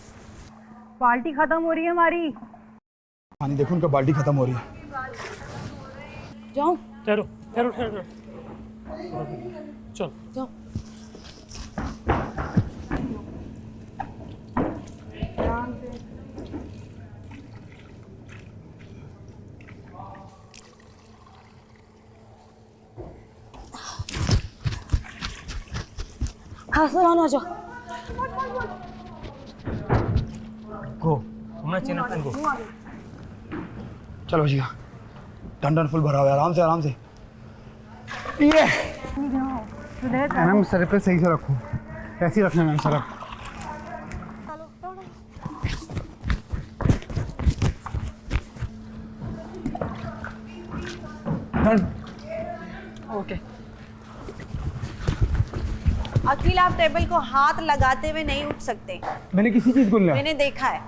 बाल्टी खत्म हो रही है हमारी। पानी देखो, उनका बाल्टी खत्म हो रही है। जाओ। ठहरो ठहरो ठहरो, चल जाओ। हाँ सर, आ जाओ। गो, हमारा चेन अपन गो। चलो भैया, टन फुल भरा हुआ है। आराम से, आराम से। ये मैम सर पे सही से रखो, ऐसे ही रखना मैम सर। ओके। अखिल, आप टेबल को हाथ लगाते हुए नहीं उठ सकते। मैंने किसी चीज को नहीं, मैंने देखा है।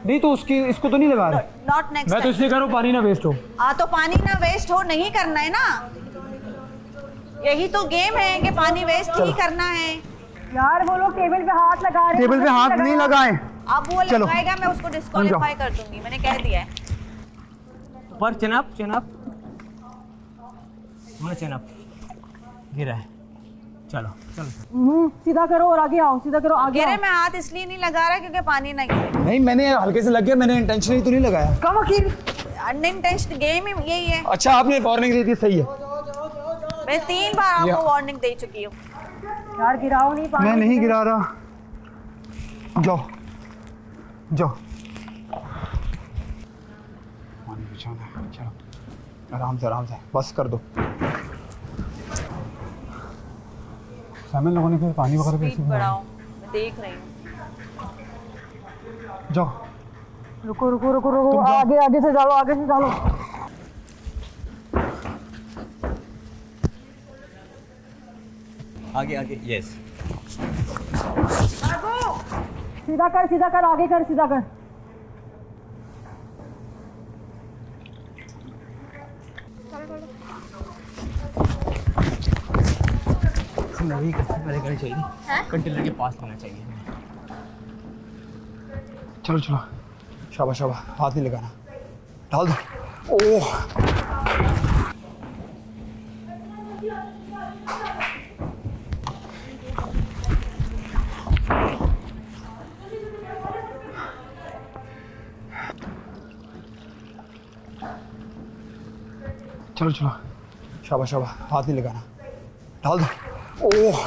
नहीं तो उसकी, इसको तो नहीं लगा रहे। Not next. मैं तो इसलिए कह रहा हूँ पानी ना वेस्ट हो। हाँ तो पानी ना वेस्ट हो नहीं करना है ना, यही तो गेम है कि पानी वेस्ट नहीं करना है। यार वो लोग टेबल पे हाथ लगा रहे हैं। टेबल पे हाथ नहीं लगाएं। अब वो लगाएगा, मैं उसको डिस्क्वालीफाई कर दूंगी, मैंने कह दिया है। पर चेनाप चेनाप, हमारा चेनाप गिरा है। चलो चलो, सीधा करो और आगे आओ, सीधा करो, आगे गिरे। मैं हाथ इसलिए नहीं लगा रहा क्योंकि पानी नहीं गिरे। नहीं, मैंने हल्के से लग गया, मैंने इंटेंशनली तो नहीं लगाया। कम अखिल, अनइंटेंशनल गेम ही यही है। अच्छा, आपने वार्निंग दी थी, सही है। मैं 3 बार आपको वार्निंग दे चुकी हूँ। यार गिराओ नहीं पानी। मैं नहीं गिरा रहा। जाओ जाओ, पानी बिछाना है। चलो आराम से, आराम से, बस कर दो। सामने लोगों ने फिर पानी वगैरह स्पीड बढ़ाओ, मैं देख रही हूँ। जाओ, रुको रुको रुको रुको, आगे आगे से डालो, आगे से डालो। आगे आगे, यस। सीधा कर, आगे कर, सीधा कर। नहीं करनी चाहिए, कंटेनर के पास होना चाहिए। चलो चलो, शाबाश शाबाश, हाथ नहीं लगाना, डाल दो। ओह, चलो चलो, शाबाश शाबाश, हाथ नहीं लगाना, डाल दो। ओह,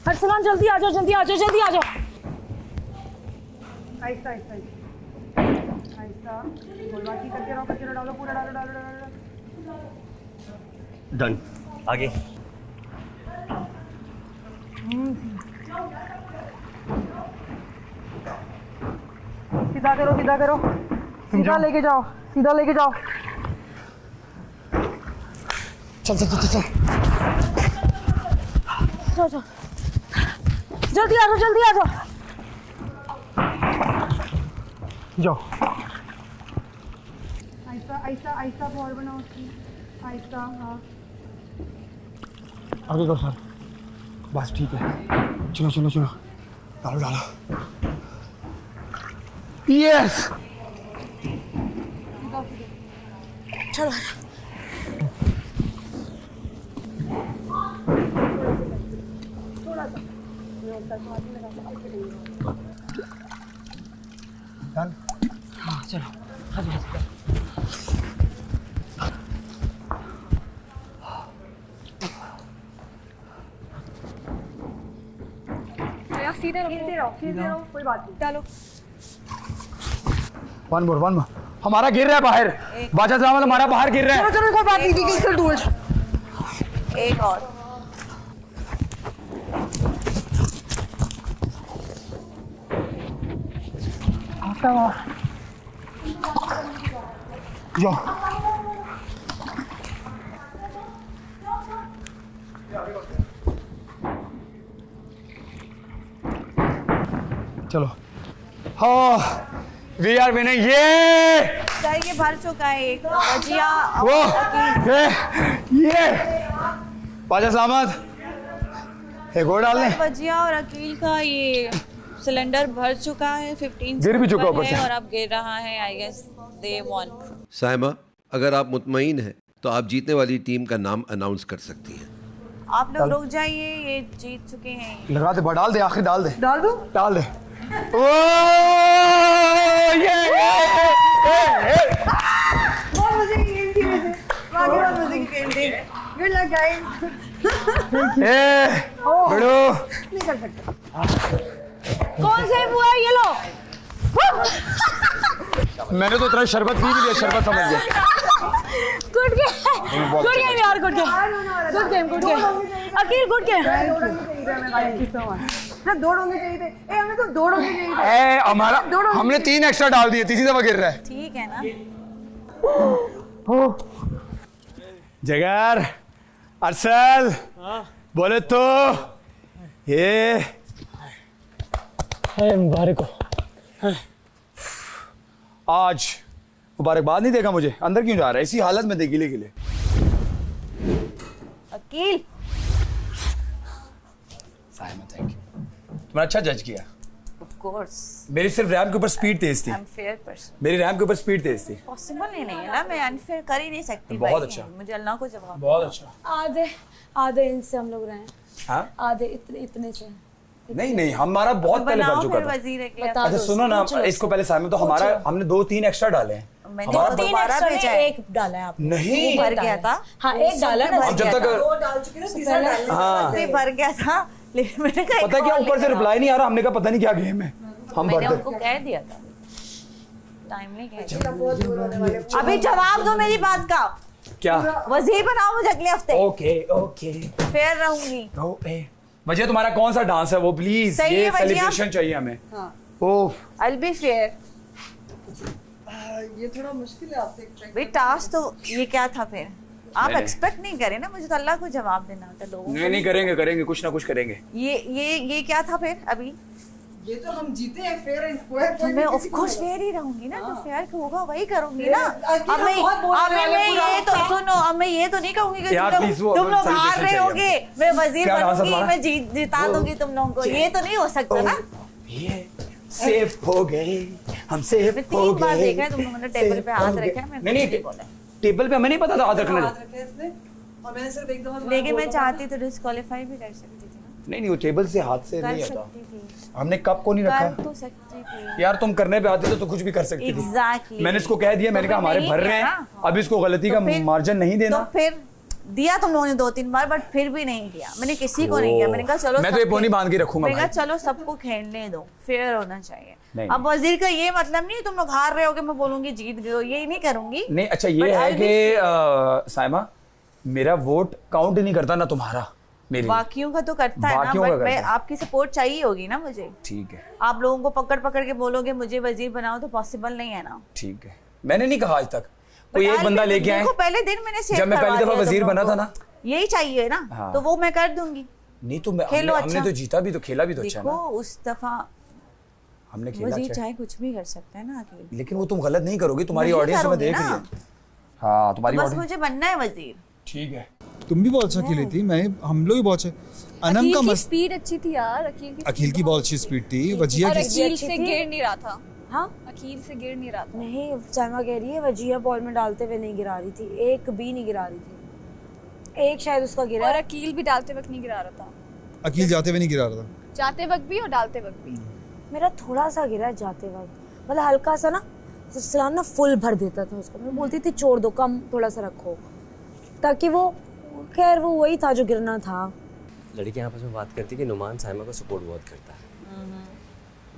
अरसलान जल्दी आ जाओ, जल्दी आ जाओ, जल्दी आ जाओ। आहिस्ता आहिस्ता आहिस्ता, गोलबाजी करते रहो, डालो, पूरा डालो डालो डालो। डन, आगे। सीधा करो, सीधा करो, सीधा लेके जाओ, सीधा लेके जाओ। चल चल चल चल जाओ, जल्दी आ जाओ, जल्दी आ जाओ। जाओ। आहिस्ता आहिस्ता आहिस्ता फॉर बनाओ उसकी, आहिस्ता। हाँ आगे करो सर, बस ठीक है। चलो चलो चलो, डालो डालो। यस, चलो थोड़ा सा डन। हाँ चलो, हाँ जी, सीधे रहो, कोई बात नहीं। डालो। One more. हमारा गिर रहा है बाहर, बाजा साहब हमारा बाहर गिर रहा है। चलो कोई बात नहीं, एक और। जाओ। चलो, हाँ, वी आर विनिंग। ये भर चुका है एक भजिया। वो ये बाजा सलामत, एक और डाल दें। भजिया और अकील का ये सिलेंडर भर चुका है, 15 गिर भी चुका ऊपर से, और अब गिर रहा है। I guess they won. Saima, अगर आप मुतमईन हैं तो आप जीतने वाली टीम का नाम अनाउंस कर सकती हैं। आप लोग रुक जाइए, ये जीत चुके हैं। लगा दे, डाल दे, आखिर डाल दे, डाल दो, डाल दे। ओ ये बहुत मजे की गेम थी वैसे, वाकई बहुत मजे की गेम थी। Good luck guys. बड़ो नहीं कर सकते। कौन सेव हुआ है? ये लो। मैंने तो इतना शरबत पी भी लिया, शरबत समझ गया। गुड गेम यार, good game. Akeel good game. Thank you so much. 2 डोंगे चाहिए थे। हमें तो 2 डोंगे चाहिए थे। हमारा हमने 3 एक्स्ट्रा डाल दिए, तीसरी दफा गिर रहा है। ठीक है ना। जगर, अरसल, बोले तो ये मुबारक हो। आज मुबारकबाद नहीं देगा मुझे, अंदर क्यों जा रहा है इसी हालत में? दे गिले गिले। अकील, थैंक यू, तुमने अच्छा जज किया। Of course. मेरी सिर्फ रैम के ऊपर स्पीड तेज थी। I am fair person. मेरी रैम के ऊपर स्पीड तेज थी। पॉसिबल ही नहीं है ना, मैं अनफेयर कर ही नहीं सकती। बहुत अच्छा, मुझे अल्लाह को जवाब। बहुत अच्छा। आधे इनसे हम लोग रहे हैं। हाँ? आधे इतने से। नहीं, हमारा बहुत पहले भर चुका था। अच्छा सुनो ना, इसको पहले सामने तो हमारा हमने 2-3 एक्स्ट्रा डाले हैं। मैंने दोबारा भेजा है। एक डाला है आपने। नहीं, भर गया था। हाँ, एक डाला ना। अब जब तक 2 डाल चुके ना, तीसरा डालना। हाँ, भर गया था, लेकिन मैंने कहा पता क्या ऊपर से रिप्लाई नहीं आ रहा, हमने कहा पता नहीं क्या गेम है। हम मैंने उनको कह दिया था, टाइम नहीं कह। अभी जवाब दो मेरी बात का। क्या? वजीर बनाओ मुझे अगले हफ्ते। ओके फेयर रहूंगी। वजह तुम्हारा कौन सा डांस है वो प्लीज? ये सेलिब्रेशन चाहिए हमें। ओह, आई विल बी फेयर। ये थोड़ा मुश्किल है आपसे एक्सपेक्ट। भाई टास्क तो ये क्या था फिर? आप एक्सपेक्ट नहीं करें ना, मुझे तो अल्लाह को जवाब देना होता है लोगों को। नहीं करेंगे, कुछ ना कुछ करेंगे। ये क्या था फिर? अभी ये तो हम जीते हैं फेयर एंड स्क्वायर। तो मैं ऑफ कोर्स फेयर ही रहूंगी ना, जो फेयर होगा वही करूंगी ना। अब मैं ये तो सुनो, अब मैं ये तो नहीं कहूंगी कि तुम लोग हार रहे होगे, मैं वजीर बनूंगी, मैं जिता दूंगी तुम लोगों को। ये तो नहीं हो सकता ना। ये सेफ हो गए, हम सेफ हो गए। 3 बार देखा है तुम लोगों ने टेबल पे हाथ रखा है। नहीं, टेबल पे हमें नहीं पता था हाथ रखने और मैंने सिर्फ एक दफा। लेकिन मैं चाहती तो डिस्क्वालीफाई भी कर सकती थी। नहीं, वो टेबल से हाथ से नहीं आता। हमने कप को नहीं रखा। कर तो सकती थी यार, तुम करने पे आते तो कुछ भी कर सकती थी। Exactly. मैंने इसको कह दिया, मैंने कहा हमारे भर रहे हैं, अब इसको गलती का मार्जिन नहीं देना। तो फिर दिया तुम लोगों ने 2-3 बार, बट फिर भी नहीं दिया। मैंने किसी को नहीं दिया। मैंने कहा चलो, मैं तो ये पोनी बांध के रखूंगा। मैंने कहा चलो सबको खेलने दो, फेयर होना चाहिए। अब वजीर का ये मतलब नहीं तुम लोग हार रहे होगे मैं बोलूंगी जीत गए हो, ये नहीं करूंगी। नहीं, अच्छा ये है कि साइमा, मेरा वोट काउंट नहीं करता ना तुम्हारा। मेरी बाकियों का तो करता है ना, बट मैं आपकी सपोर्ट चाहिए होगी ना मुझे। ठीक है, आप लोगों को पकड़ पकड़ के बोलोगे मुझे वजीर बनाओ तो पॉसिबल नहीं है ना। ठीक है, मैंने नहीं कहा आज तक कोई एक बंदा लेके आए। पहले दिन मैंने जब मैं पहली दफा वजीर बना था ना, यही चाहिए ना। हाँ। तो वो मैं कर दूंगी। नहीं तो हमने तो जीता भी तो खेला भी तो अच्छा है ना। उस दफा हमने खेला, वजीर चाहे कुछ भी कर सकता है ना अकेले। लेकिन वो तुम गलत नहीं करोगी, तुम्हारी ऑडियंस में देख रही है। हाँ तुम्हारी बस मुझे बनना है वजीर। ठीक है, तुम भी बहुत अच्छा खेली थी, मैं हम लोग भी बहुत अच्छे। अनम का स्पीड अच्छी थी यार, अखिल की बहुत अच्छी स्पीड थी। वजिया की अखिल से गिर नहीं रहा था। हाँ अखिल से गिर नहीं रहा था। नहीं सैमा कह रही है वजिया बॉल में डालते हुए नहीं गिरा रही थी, एक भी नहीं गिरा रही थी, एक शायद उसका गिरा। और अखिल भी डालते वक्त नहीं गिरा रहा था। अखिल जाते हुए नहीं गिरा रहा था, जाते वक्त भी और डालते वक्त भी। मेरा थोड़ा सा गिरा जाते वक्त, मतलब हल्का सा ना, सलाम ना फुल भर देता था उसको। मैं बोलती थी छोड़ दो, कम थोड़ा सा रखो, ताकि वो खैर वो वही था जो गिरना था। लड़कियां आपस में बात करती कि नुमान साइमा को सपोर्ट बहुत करता है।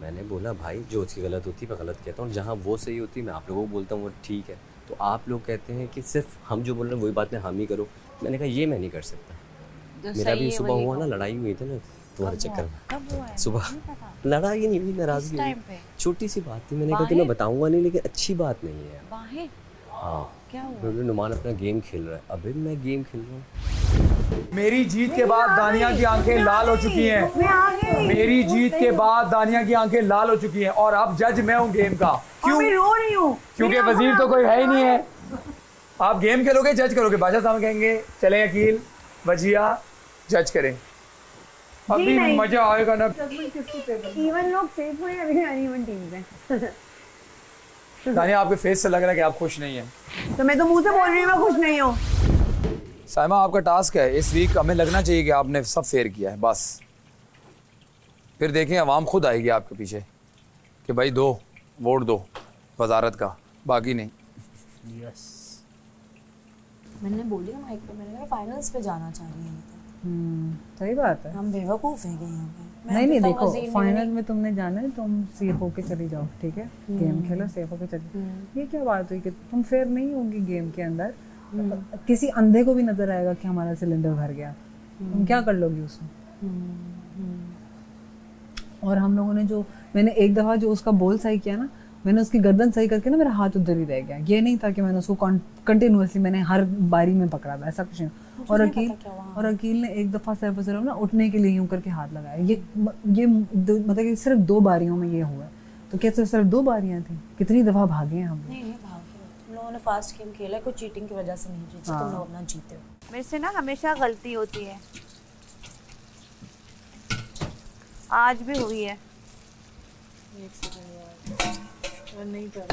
मैंने बोला भाई जो उसकी गलत होती है मैं गलत कहता हूँ, जहाँ वो सही होती है मैं आप लोगों को बोलता हूँ वो ठीक है। तो आप लोग कहते हैं कि सिर्फ हम जो बोल रहे हैं वही बात में हामी करो। मैंने कहा ये मैं नहीं कर सकता। मेरा भी सुबह हुआ ना, लड़ाई हुई थी ना तुम्हारे चक्कर में। सुबह लड़ाई नहीं हुई, नाराजगी, छोटी सी बात थी। मैंने कहा कि मैं बताऊंगा नहीं, लेकिन अच्छी बात नहीं है। हाँ क्या हुआ? नुमान अपना गेम खेल रहा है, अभी मैं गेम खेल रहा हूँ। मेरी जीत के बाद दानिया की आंखें लाल हो चुकी हैं। मेरी जीत के बाद दानिया की आंखें लाल हो चुकी हैं और अब जज मैं हूँ गेम का। क्यों मैं रो रही हूँ? क्योंकि वजीर तो कोई है ही नहीं है। आप गेम खेलोगे, जज करोगे। बादशाह साहब कहेंगे चले अकील वजिया जज करें, अभी मजा आएगा ना। इवन लोग सेफ हुए, अभी अनइवन टीम्स हैं। दानिया आपके फेस से लग रहा है कि आप खुश नहीं हैं। तो मैं तो मुंह से बोल रही हूँ मैं खुश नहीं हूँ। साइमा आपका टास्क है इस वीक, हमें लगना चाहिए कि आपने सब फेयर किया है। बस फिर देखें अवाम खुद आएगी आपके पीछे कि भाई दो वोट दो वजारत का, बाकी नहीं। यस मैंने बोली ना माइक पे, मैंने कहा फाइनल्स पे जाना चाह रही है। सही बात है, हम बेवकूफ हैं यहाँ पे। नहीं देखो फाइनल में तुमने जाना है, तुम सेफ होके चली जाओ, ठीक है। गेम खेलो, सेफ होके चली। ये क्या बात हुई कि तुम फेयर नहीं होगी गेम के अंदर? किसी अंधे को भी नजर आएगा कि हमारा सिलेंडर भर गया, तुम क्या कर लोगी उसमें? और हम लोगों ने जो, मैंने एक दफा जो उसका बोल सही किया ना, मैंने उसकी गर्दन सही करके ना मेरा हाथ उधर ही रह गया। ये नहीं था कि मैंने उसको कंटिन्यूअसली मैंने हर बारी में पकड़ा था, ऐसा कुछ नहीं। और अकील ने एक दफा सिर्फ ना उठने के लिए यूं करके हाथ लगाया। ये मतलब कि सिर्फ 2 बारियों में ये हुआ। तो क्या सिर्फ 2 बारियां थी? कितनी दफा भागे हैं हम? नहीं भागे, हम लोगों ने फास्ट गेम खेला, कोई चीटिंग की वजह से नहीं जीते। तुम लोग अपना जीते हो। मेरे से ना हमेशा गलती होती है, आज भी हुई है।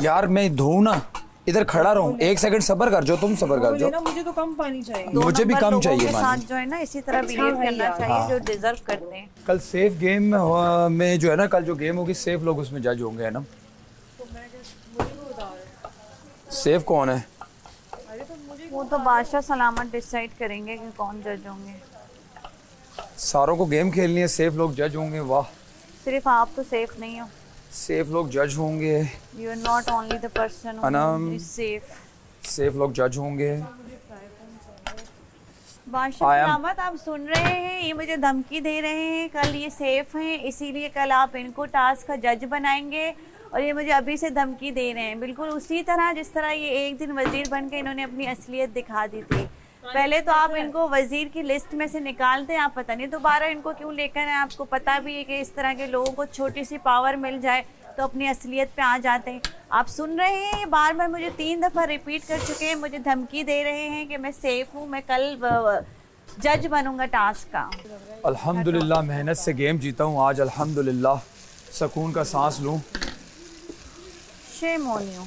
यार मैं धोऊं ना, इधर खड़ा रहूं, 1 सेकंड सब्र कर जो, तुम सब्र कर जो। मुझे तो कम पानी चाहिए, मुझे भी कम चाहिए। साथ जो है ना इसी तरह बिहेव करना चाहिए जो डिजर्व करते हैं। कल सेफ गेम में जो है ना, कल जो गेम होगी सेफ लोग उसमें जज होंगे, है ना? सेफ कौन है? वो तो बादशाह सलामत डिसाइड करेंगे कि कौन जज होंगे। सारों को गेम खेलनी है, सेफ लोग जज होंगे। वाह, सिर्फ आप तो सेफ नहीं हो, सेफ लोग जज होंगे। You are not only the person who is safe. Safe लोग जज होंगे। बादशाह सलामत आप सुन रहे हैं, ये मुझे धमकी दे रहे हैं कल ये सेफ हैं इसीलिए कल आप इनको टास्क का जज बनाएंगे, और ये मुझे अभी से धमकी दे रहे हैं, बिल्कुल उसी तरह जिस तरह ये एक दिन वजीर बन के इन्होंने अपनी असलियत दिखा दी थी। पहले तो आप इनको वजीर की लिस्ट में से निकालते हैं, आप पता नहीं दोबारा इनको क्यों लेकर हैं। आपको पता भी है कि इस तरह के लोगों को छोटी सी पावर मिल जाए तो अपनी असलियत पे आ जाते हैं। आप सुन रहे हैं, ये बार बार मुझे 3 दफ़ा रिपीट कर चुके हैं, मुझे धमकी दे रहे हैं कि मैं सेफ हूँ, मैं कल जज बनूंगा टास्क का। अल्हम्दुलिल्लाह मेहनत से गेम जीता हूँ आज, अल्हम्दुलिल्लाह सुकून का सांस लूँ। Shame on you,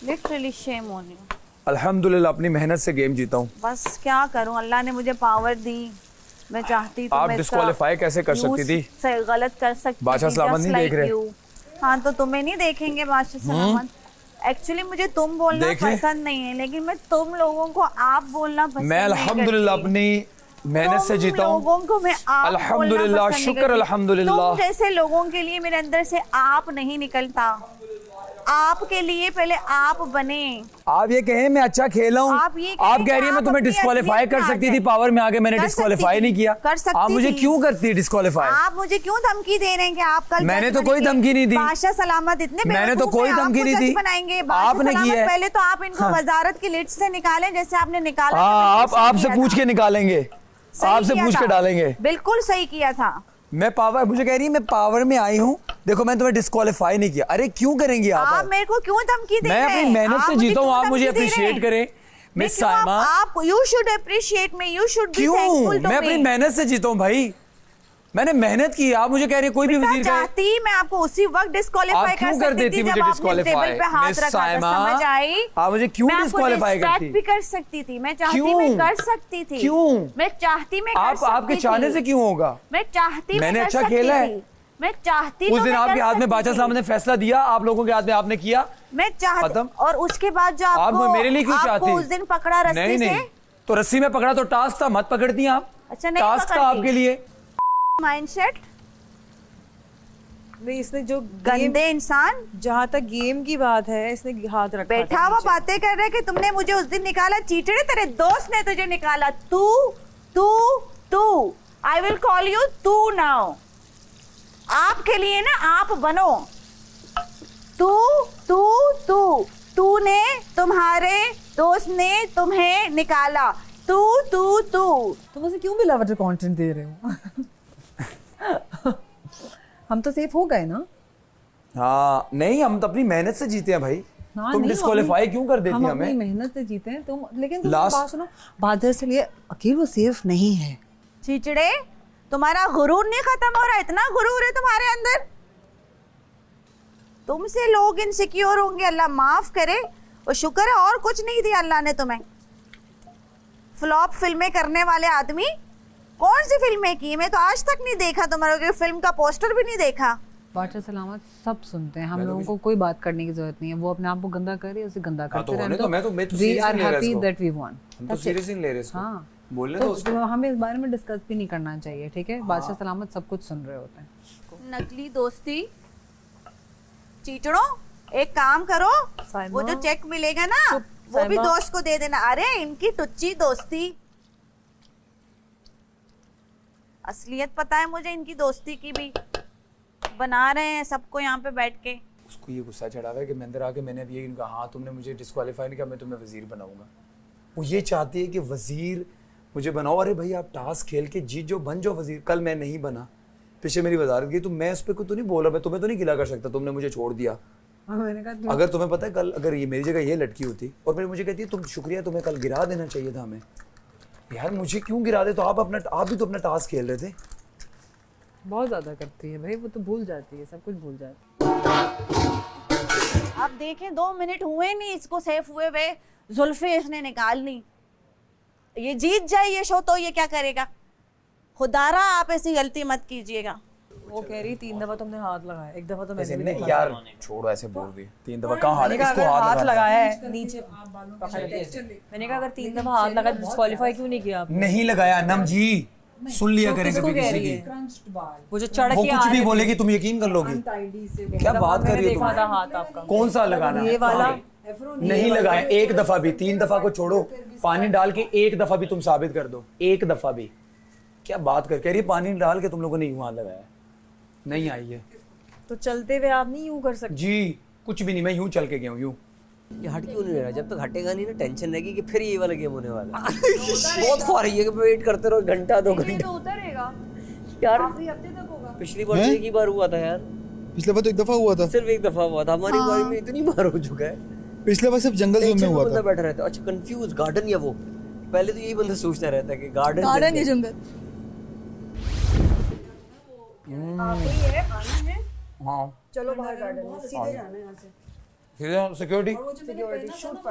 literally shame on you. अल्हम्दुलिल्लाह अपनी मेहनत से गेम जीता हूँ। बस क्या करूँ, अल्लाह ने मुझे पावर दी, मैं चाहती तो आप डिस्क्वालीफाई कैसे कर सकती थी? गलत कर सकती बादशाह सलामत नहीं देख रहे। हाँ तो तुम्हें नहीं देखेंगे बादशाह सलामत। एक्चुअली मुझे तुम बोलना पसंद नहीं है, लेकिन मैं तुम लोगों को आप बोलना पसंद मैं अल्हम्दुलिल्लाह अपनी मेहनत से जीता हूँ। लोगों को मैं आप अल्हम्दुलिल्लाह, शुक्र अल्हम्दुलिल्लाह। तुम जैसे लोगों के लिए मेरे अंदर से आप नहीं निकलता, आपके लिए पहले आप बने। आप ये कहें मैं अच्छा खेला हूँ, आप कह रही है मैं तुम्हें डिस्क्वालीफाई कर सकती थी, पावर में आके मैंने डिस्क्वालीफाई नहीं किया। कर सकती आप मुझे थी। क्यों करती है डिस्क्वालीफाई? आप मुझे क्यों धमकी दे रहे हैं कि आप कल मैंने तो कोई धमकी नहीं दी। बादशाह सलामत इतने मैंने तो कोई धमकी नहीं दी। बनाएंगे आपने की है। पहले तो आप इनको वजारत की लिस्ट से निकालें जैसे आपने निकाला। आप आपसे पूछ के निकालेंगे, आपसे पूछ के डालेंगे। बिल्कुल सही किया था। मैं पावर, मुझे कह रही है मैं पावर में आई हूँ, देखो मैंने तुम्हें डिस्क्वालीफाई नहीं किया। अरे क्यों करेंगी आप मेरे को क्यों धमकी दे रहे हैं? मैं अपनी मेहनत से जीता हूँ, आप मुझे अप्रिशिएट करें। मिस साइमा, आप you should appreciate me, you should be thankful to me. मैं अपनी मेहनत से जीता हूँ भाई, मैंने मेहनत की। आप मुझे कह रहे हैं कोई भी वजीर का चाहती मैं आपको उसी वक्त डिस्क्वालीफाई कर सकती थी जब आपने टेबल पे हाथ रखा था। समझ आई? आप मुझे क्यों डिस्क्वालीफाई करती? भी कर सकती थी, मैं चाहती मैं कर सकती थी। क्यों? मैं चाहती मैं आप आपके चाहने से क्यों होगा? मैं चाहती मैंने अच्छा खेला है। मैं चाहती उस दिन आपके हाथ में बादशाह साहब ने फैसला दिया, आप लोगों के हाथ में आपने किया। मैं चाहती, और उसके बाद जो आपको मेरे लिए क्यों चाहती? उस दिन पकड़ा रस्सी से, तो रस्सी में पकड़ा तो टास्क था, मत पकड़ती आप। अच्छा नहीं टास्क था आपके लिए। माइंडसेट नहीं, इसने जो गंदे इंसान, जहाँ तक गेम की बात है इसने हाथ रखा। बैठा हुआ बातें कर रहे कि तुमने मुझे उस दिन निकाला, चीचड़े तेरे दोस्त ने तुझे निकाला। तू आई विल कॉल यू तू नाउ। आपके लिए ना आप बनो। तूने, तुम्हारे दोस्त ने तुम्हें निकाला। तुम मुझे क्यों बिलावट कंटेंट दे रहे हो? हम तो सेफ हो गए ना। हाँ नहीं, हम तो अपनी मेहनत से जीते हैं भाई। तुम डिस्क्वालीफाई क्यों कर देती हमें? अपनी मेहनत से जीते हैं तुम, लेकिन तुम बात सुनो, बादल से लिए अकेले वो सेफ नहीं है। चीचड़े, तुम्हारा गुरूर नहीं खत्म हो रहा? इतना गुरूर है तुम्हारे अंदर, तुमसे लोग इनसिक्योर होंगे। अल्लाह माफ करे, और शुक्र है और कुछ नहीं दिया अल्लाह ने तुम्हें। फ्लॉप फिल्में करने वाले आदमी, कौन सी फिल्में की? मैं तो आज तक नहीं देखा तुम्हारे फिल्म का पोस्टर भी नहीं देखा। बादशाह सलामत सब सुनते हैं, हम लोगों को कोई बात करने की जरूरत नहीं है। वो अपने आप को गंदा कर रही है, उसे गंदा करते रहे। We are happy that we want. हम तो सीरियसली ले रहे हैं। हाँ, बोलने तो हमें इस बारे में डिस्कस भी नहीं करना चाहिए, ठीक है? बादशाह सलामत सब कुछ सुन रहे होते हैं। नकली दोस्ती, चीचड़ों एक काम करो, वो जो चेक मिलेगा ना वो भी दोस्त को दे देना। अरे इनकी टुच्ची दोस्ती, असलियत पता है मुझे इनकी दोस्ती की भी। बना रहे हैं सबको यहाँ पे बैठ के। उसको ये गुस्सा चढ़ा हुआ है कि मैं अंदर आके मैंने ये इनका, हाँ तुमने मुझे डिस्क्वालीफाई नहीं किया, मैं तुम्हें वजीर बनाऊंगा। वो ये चाहती है कि वजीर मुझे बनाओ। अरे भाई आप टास्क खेल के जीत जो, बन जाओ वजीर। कल मैं नहीं बना, पीछे मेरी वजारत की, तो मैं उस पर तो नहीं बोला, मैं तुम्हें तो नहीं गिला कर सकता, तुमने मुझे छोड़ दिया। मैंने कहा अगर तुम्हें पता है कल अगर ये मेरी जगह ये लड़की होती और फिर मुझे कहती है तुम शुक्रिया, तुम्हें कल गिरा देना चाहिए था हमें। यार मुझे क्यों गिरा दे? तो आप भी तो अपना टास्क खेल रहे थे। बहुत ज्यादा करती है भाई, वो तो भूल जाती है, सब कुछ भूल जाती है। आप देखें 2 मिनट हुए नहीं इसको सेफ हुए हुए, जुल्फे इसने निकाल ली। ये जीत जाए ये शो तो ये क्या करेगा? खुदारा आप ऐसी गलती मत कीजिएगा। वो कह रही 3 दफा तुमने हाथ लगाया, 1 दफा तो मैंने भी नहीं यार छोड़ो, ऐसे बोल रही 3 दफा कहाँ हाथ, इसको हाथ लगाया है नीचे पकड़ के। मैंने कहा अगर 3 दफा हाथ लगा डिस्क्वालीफाई क्यों नहीं किया आपने? नहीं लगाया नम जी, सुन लिया करें कभी किसी की। वो जो चढ़ वो के कुछ भी बोलेगी तुम यकीन कर लोगी। क्या बात कर रही हो तुम? हाथ आपका कौन सा लगाना? ये वाला नहीं लगाया 1 दफा भी। 3 दफा को छोड़ो, पानी डाल के 1 दफा भी तुम साबित कर दो, 1 दफा भी। क्या बात कर कह रही? पानी डाल के तुम लोगों ने यूं हाथ लगाया, नहीं आई है तो चलते हुए आप नहीं यूं कर सकते जी। कुछ भी नहीं, मैं यूं चल के गया हूं यूं। ये हट क्यों नहीं रहा? जब तक हटेगा नहीं ना टेंशन रहेगी कि फिर ये वाला गेम होने वाला है। बहुत फार है कि वेट करते रहो घंटा 2 घंटे। उतरेगा यार आखिरी हफ्ते तक होगा। पिछली बार एक ही बार हुआ था यार। पिछले बार तो 1 दफा हुआ था। सिर्फ 1 दफा हुआ था, हमारी बारी में इतनी बार हो चुका है। पिछले बार सिर्फ जंगल जोन में हुआ था। बैठा रहता। अच्छा कंफ्यूज गार्डन या वो, पहले तो यही बंदा सोचता रहता है कि गार्डन या जंगल। हाँ चलो बाहर गार्डन में सीधे जाना है यहाँ से। सीधे सिक्योरिटी।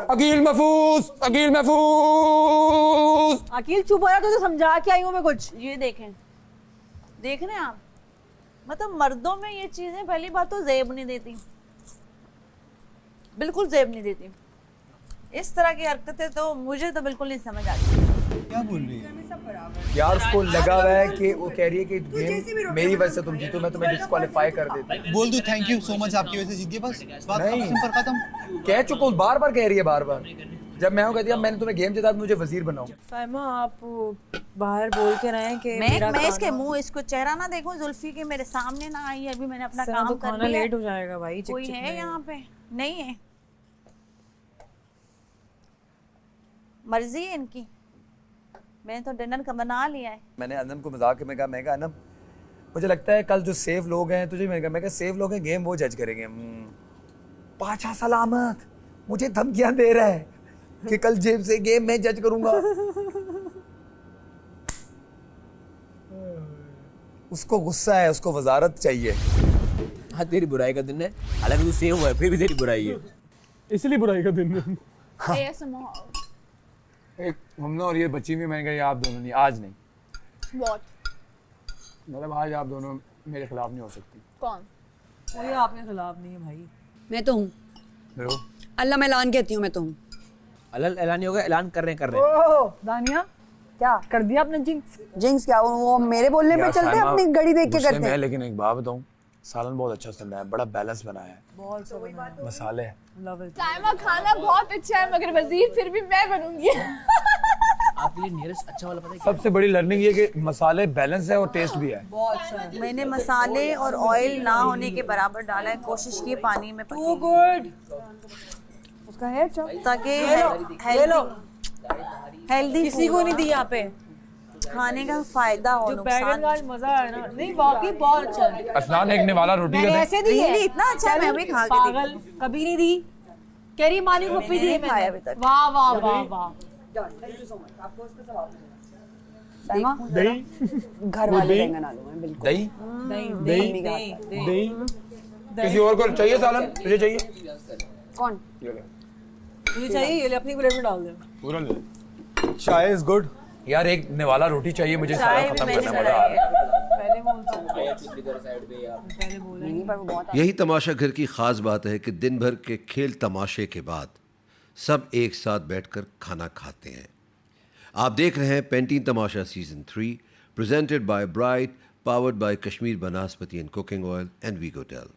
अकील महफूज, अकील महफूज। अकील चुप हो रहा तो समझा के आई हूँ मैं कुछ। ये देखें, देख रहे हैं आप, मतलब मर्दों में ये चीजें पहली बात तो जेब नहीं देती, बिल्कुल जेब नहीं देती। इस तरह की हरकतें तो मुझे तो बिल्कुल नहीं समझ आती। क्या बोल रही है? यार उसको लगा हुआ है कि वो कह रही है कि गेम मेरी वजह से तुम जीतो, मैं तुम्हें डिस्क्वालीफाई कर देती। बोल दो थैंक यू सो मच, आपकी वजह से जीत गए, बस बात नहीं। सिंपल खत्म। कह चुका हूँ, बार बार कह रही है, बार बार। जब मैं कहती मैंने तुम्हें गेम जिता, मुझे वजीर बनाओ। साइमा आप बाहर बोल के रहे हैं कि मैं इसके मुंह, इसको चेहरा ना देखूं, जुल्फी के मेरे सामने ना आई, अभी मैंने अपना काम कर लिया। लेट हो जाएगा भाई, कोई है यहाँ पे? नहीं है, मर्जी है इनकी। मैंने तो डिनर का बना लिया है। मैंने अनम को मजाक में कहा अनम मुझे लगता है कल जो सेफ लोग हैं तुझे, मैं कहा सेफ लोग हैं, गेम वो जज करेंगे। पाछा सलामत मुझे धमकियां दे रहा है कि कल जेब से गेम मैं जज करूंगा। उसको गुस्सा है, उसको वजारत चाहिए। हाँ तेरी बुराई का दिन है, हालांकि तू सेव हुआ है फिर भी तेरी बुराई है, इसलिए बुराई का दिन है। हाँ। एक हमने और ये बच्ची भी, मैंने कहा आप दोनों नहीं, आज नहीं। What? मतलब आज आप दोनों मेरे खिलाफ नहीं हो सकती। कौन? कोई आपके खिलाफ नहीं है भाई। मैं तो हूँ, अल्लाह मैं ऐलान कहती हूँ, मैं तो हूँ। अल्लाह ऐलान नहीं होगा, ऐलान कर रहे हैं। ओह दानिया क्या कर दिया आपने? जिंक्स क्या वो मेरे बोलने पे चलते हैं, अपनी घड़ी देख के करते हैं। लेकिन एक बात बताऊँ, सालन बहुत अच्छा चल रहा है, बड़ा बैलेंस बनाया है, बहुत मसाले। साइमा खाना बहुत अच्छा है, मगर वजीर फिर भी मैं बनूंगी। आपके लिए नियरेस्ट अच्छा वाला पता है? सबसे बड़ी लर्निंग ये कि मसाले बैलेंस है और टेस्ट भी है। मैंने मसाले और ऑयल ना होने के बराबर डाला है, कोशिश की पानी में Too good। उसका है ताकि हेल्दी किसी को नहीं दी यहाँ पे, खाने का फायदा हो, जो बैगन का मजा है ना, नहीं वाकई बहुत अच्छा है। असनान एक निवाला रोटी का ऐसे दी है, इतना अच्छा है, मैं भी खा के पागल कभी नहीं दी, कह रही मानी रुपी दी खाया अभी तक। वाह वाह वाह वाह। दही घर वाले बैंगन आलू हैं बिल्कुल। दही दही दही दही किसी और को चाहिए सालन? तुझे चाहिए? कौन? तुझे चाहिए? ये ले अपनी प्लेट में डाल दे। पूरा ले। चाय इज गुड यार, एक निवाला रोटी चाहिए मुझे, सारा खत्म करना मजा आ रहा है। यही तमाशा घर की खास बात है कि दिन भर के खेल तमाशे के बाद सब एक साथ बैठकर खाना खाते हैं। आप देख रहे हैं Pantene Tamasha season 3 presented by Brite, powered by Kashmir Banaspati and cooking oil and वीगोटेल।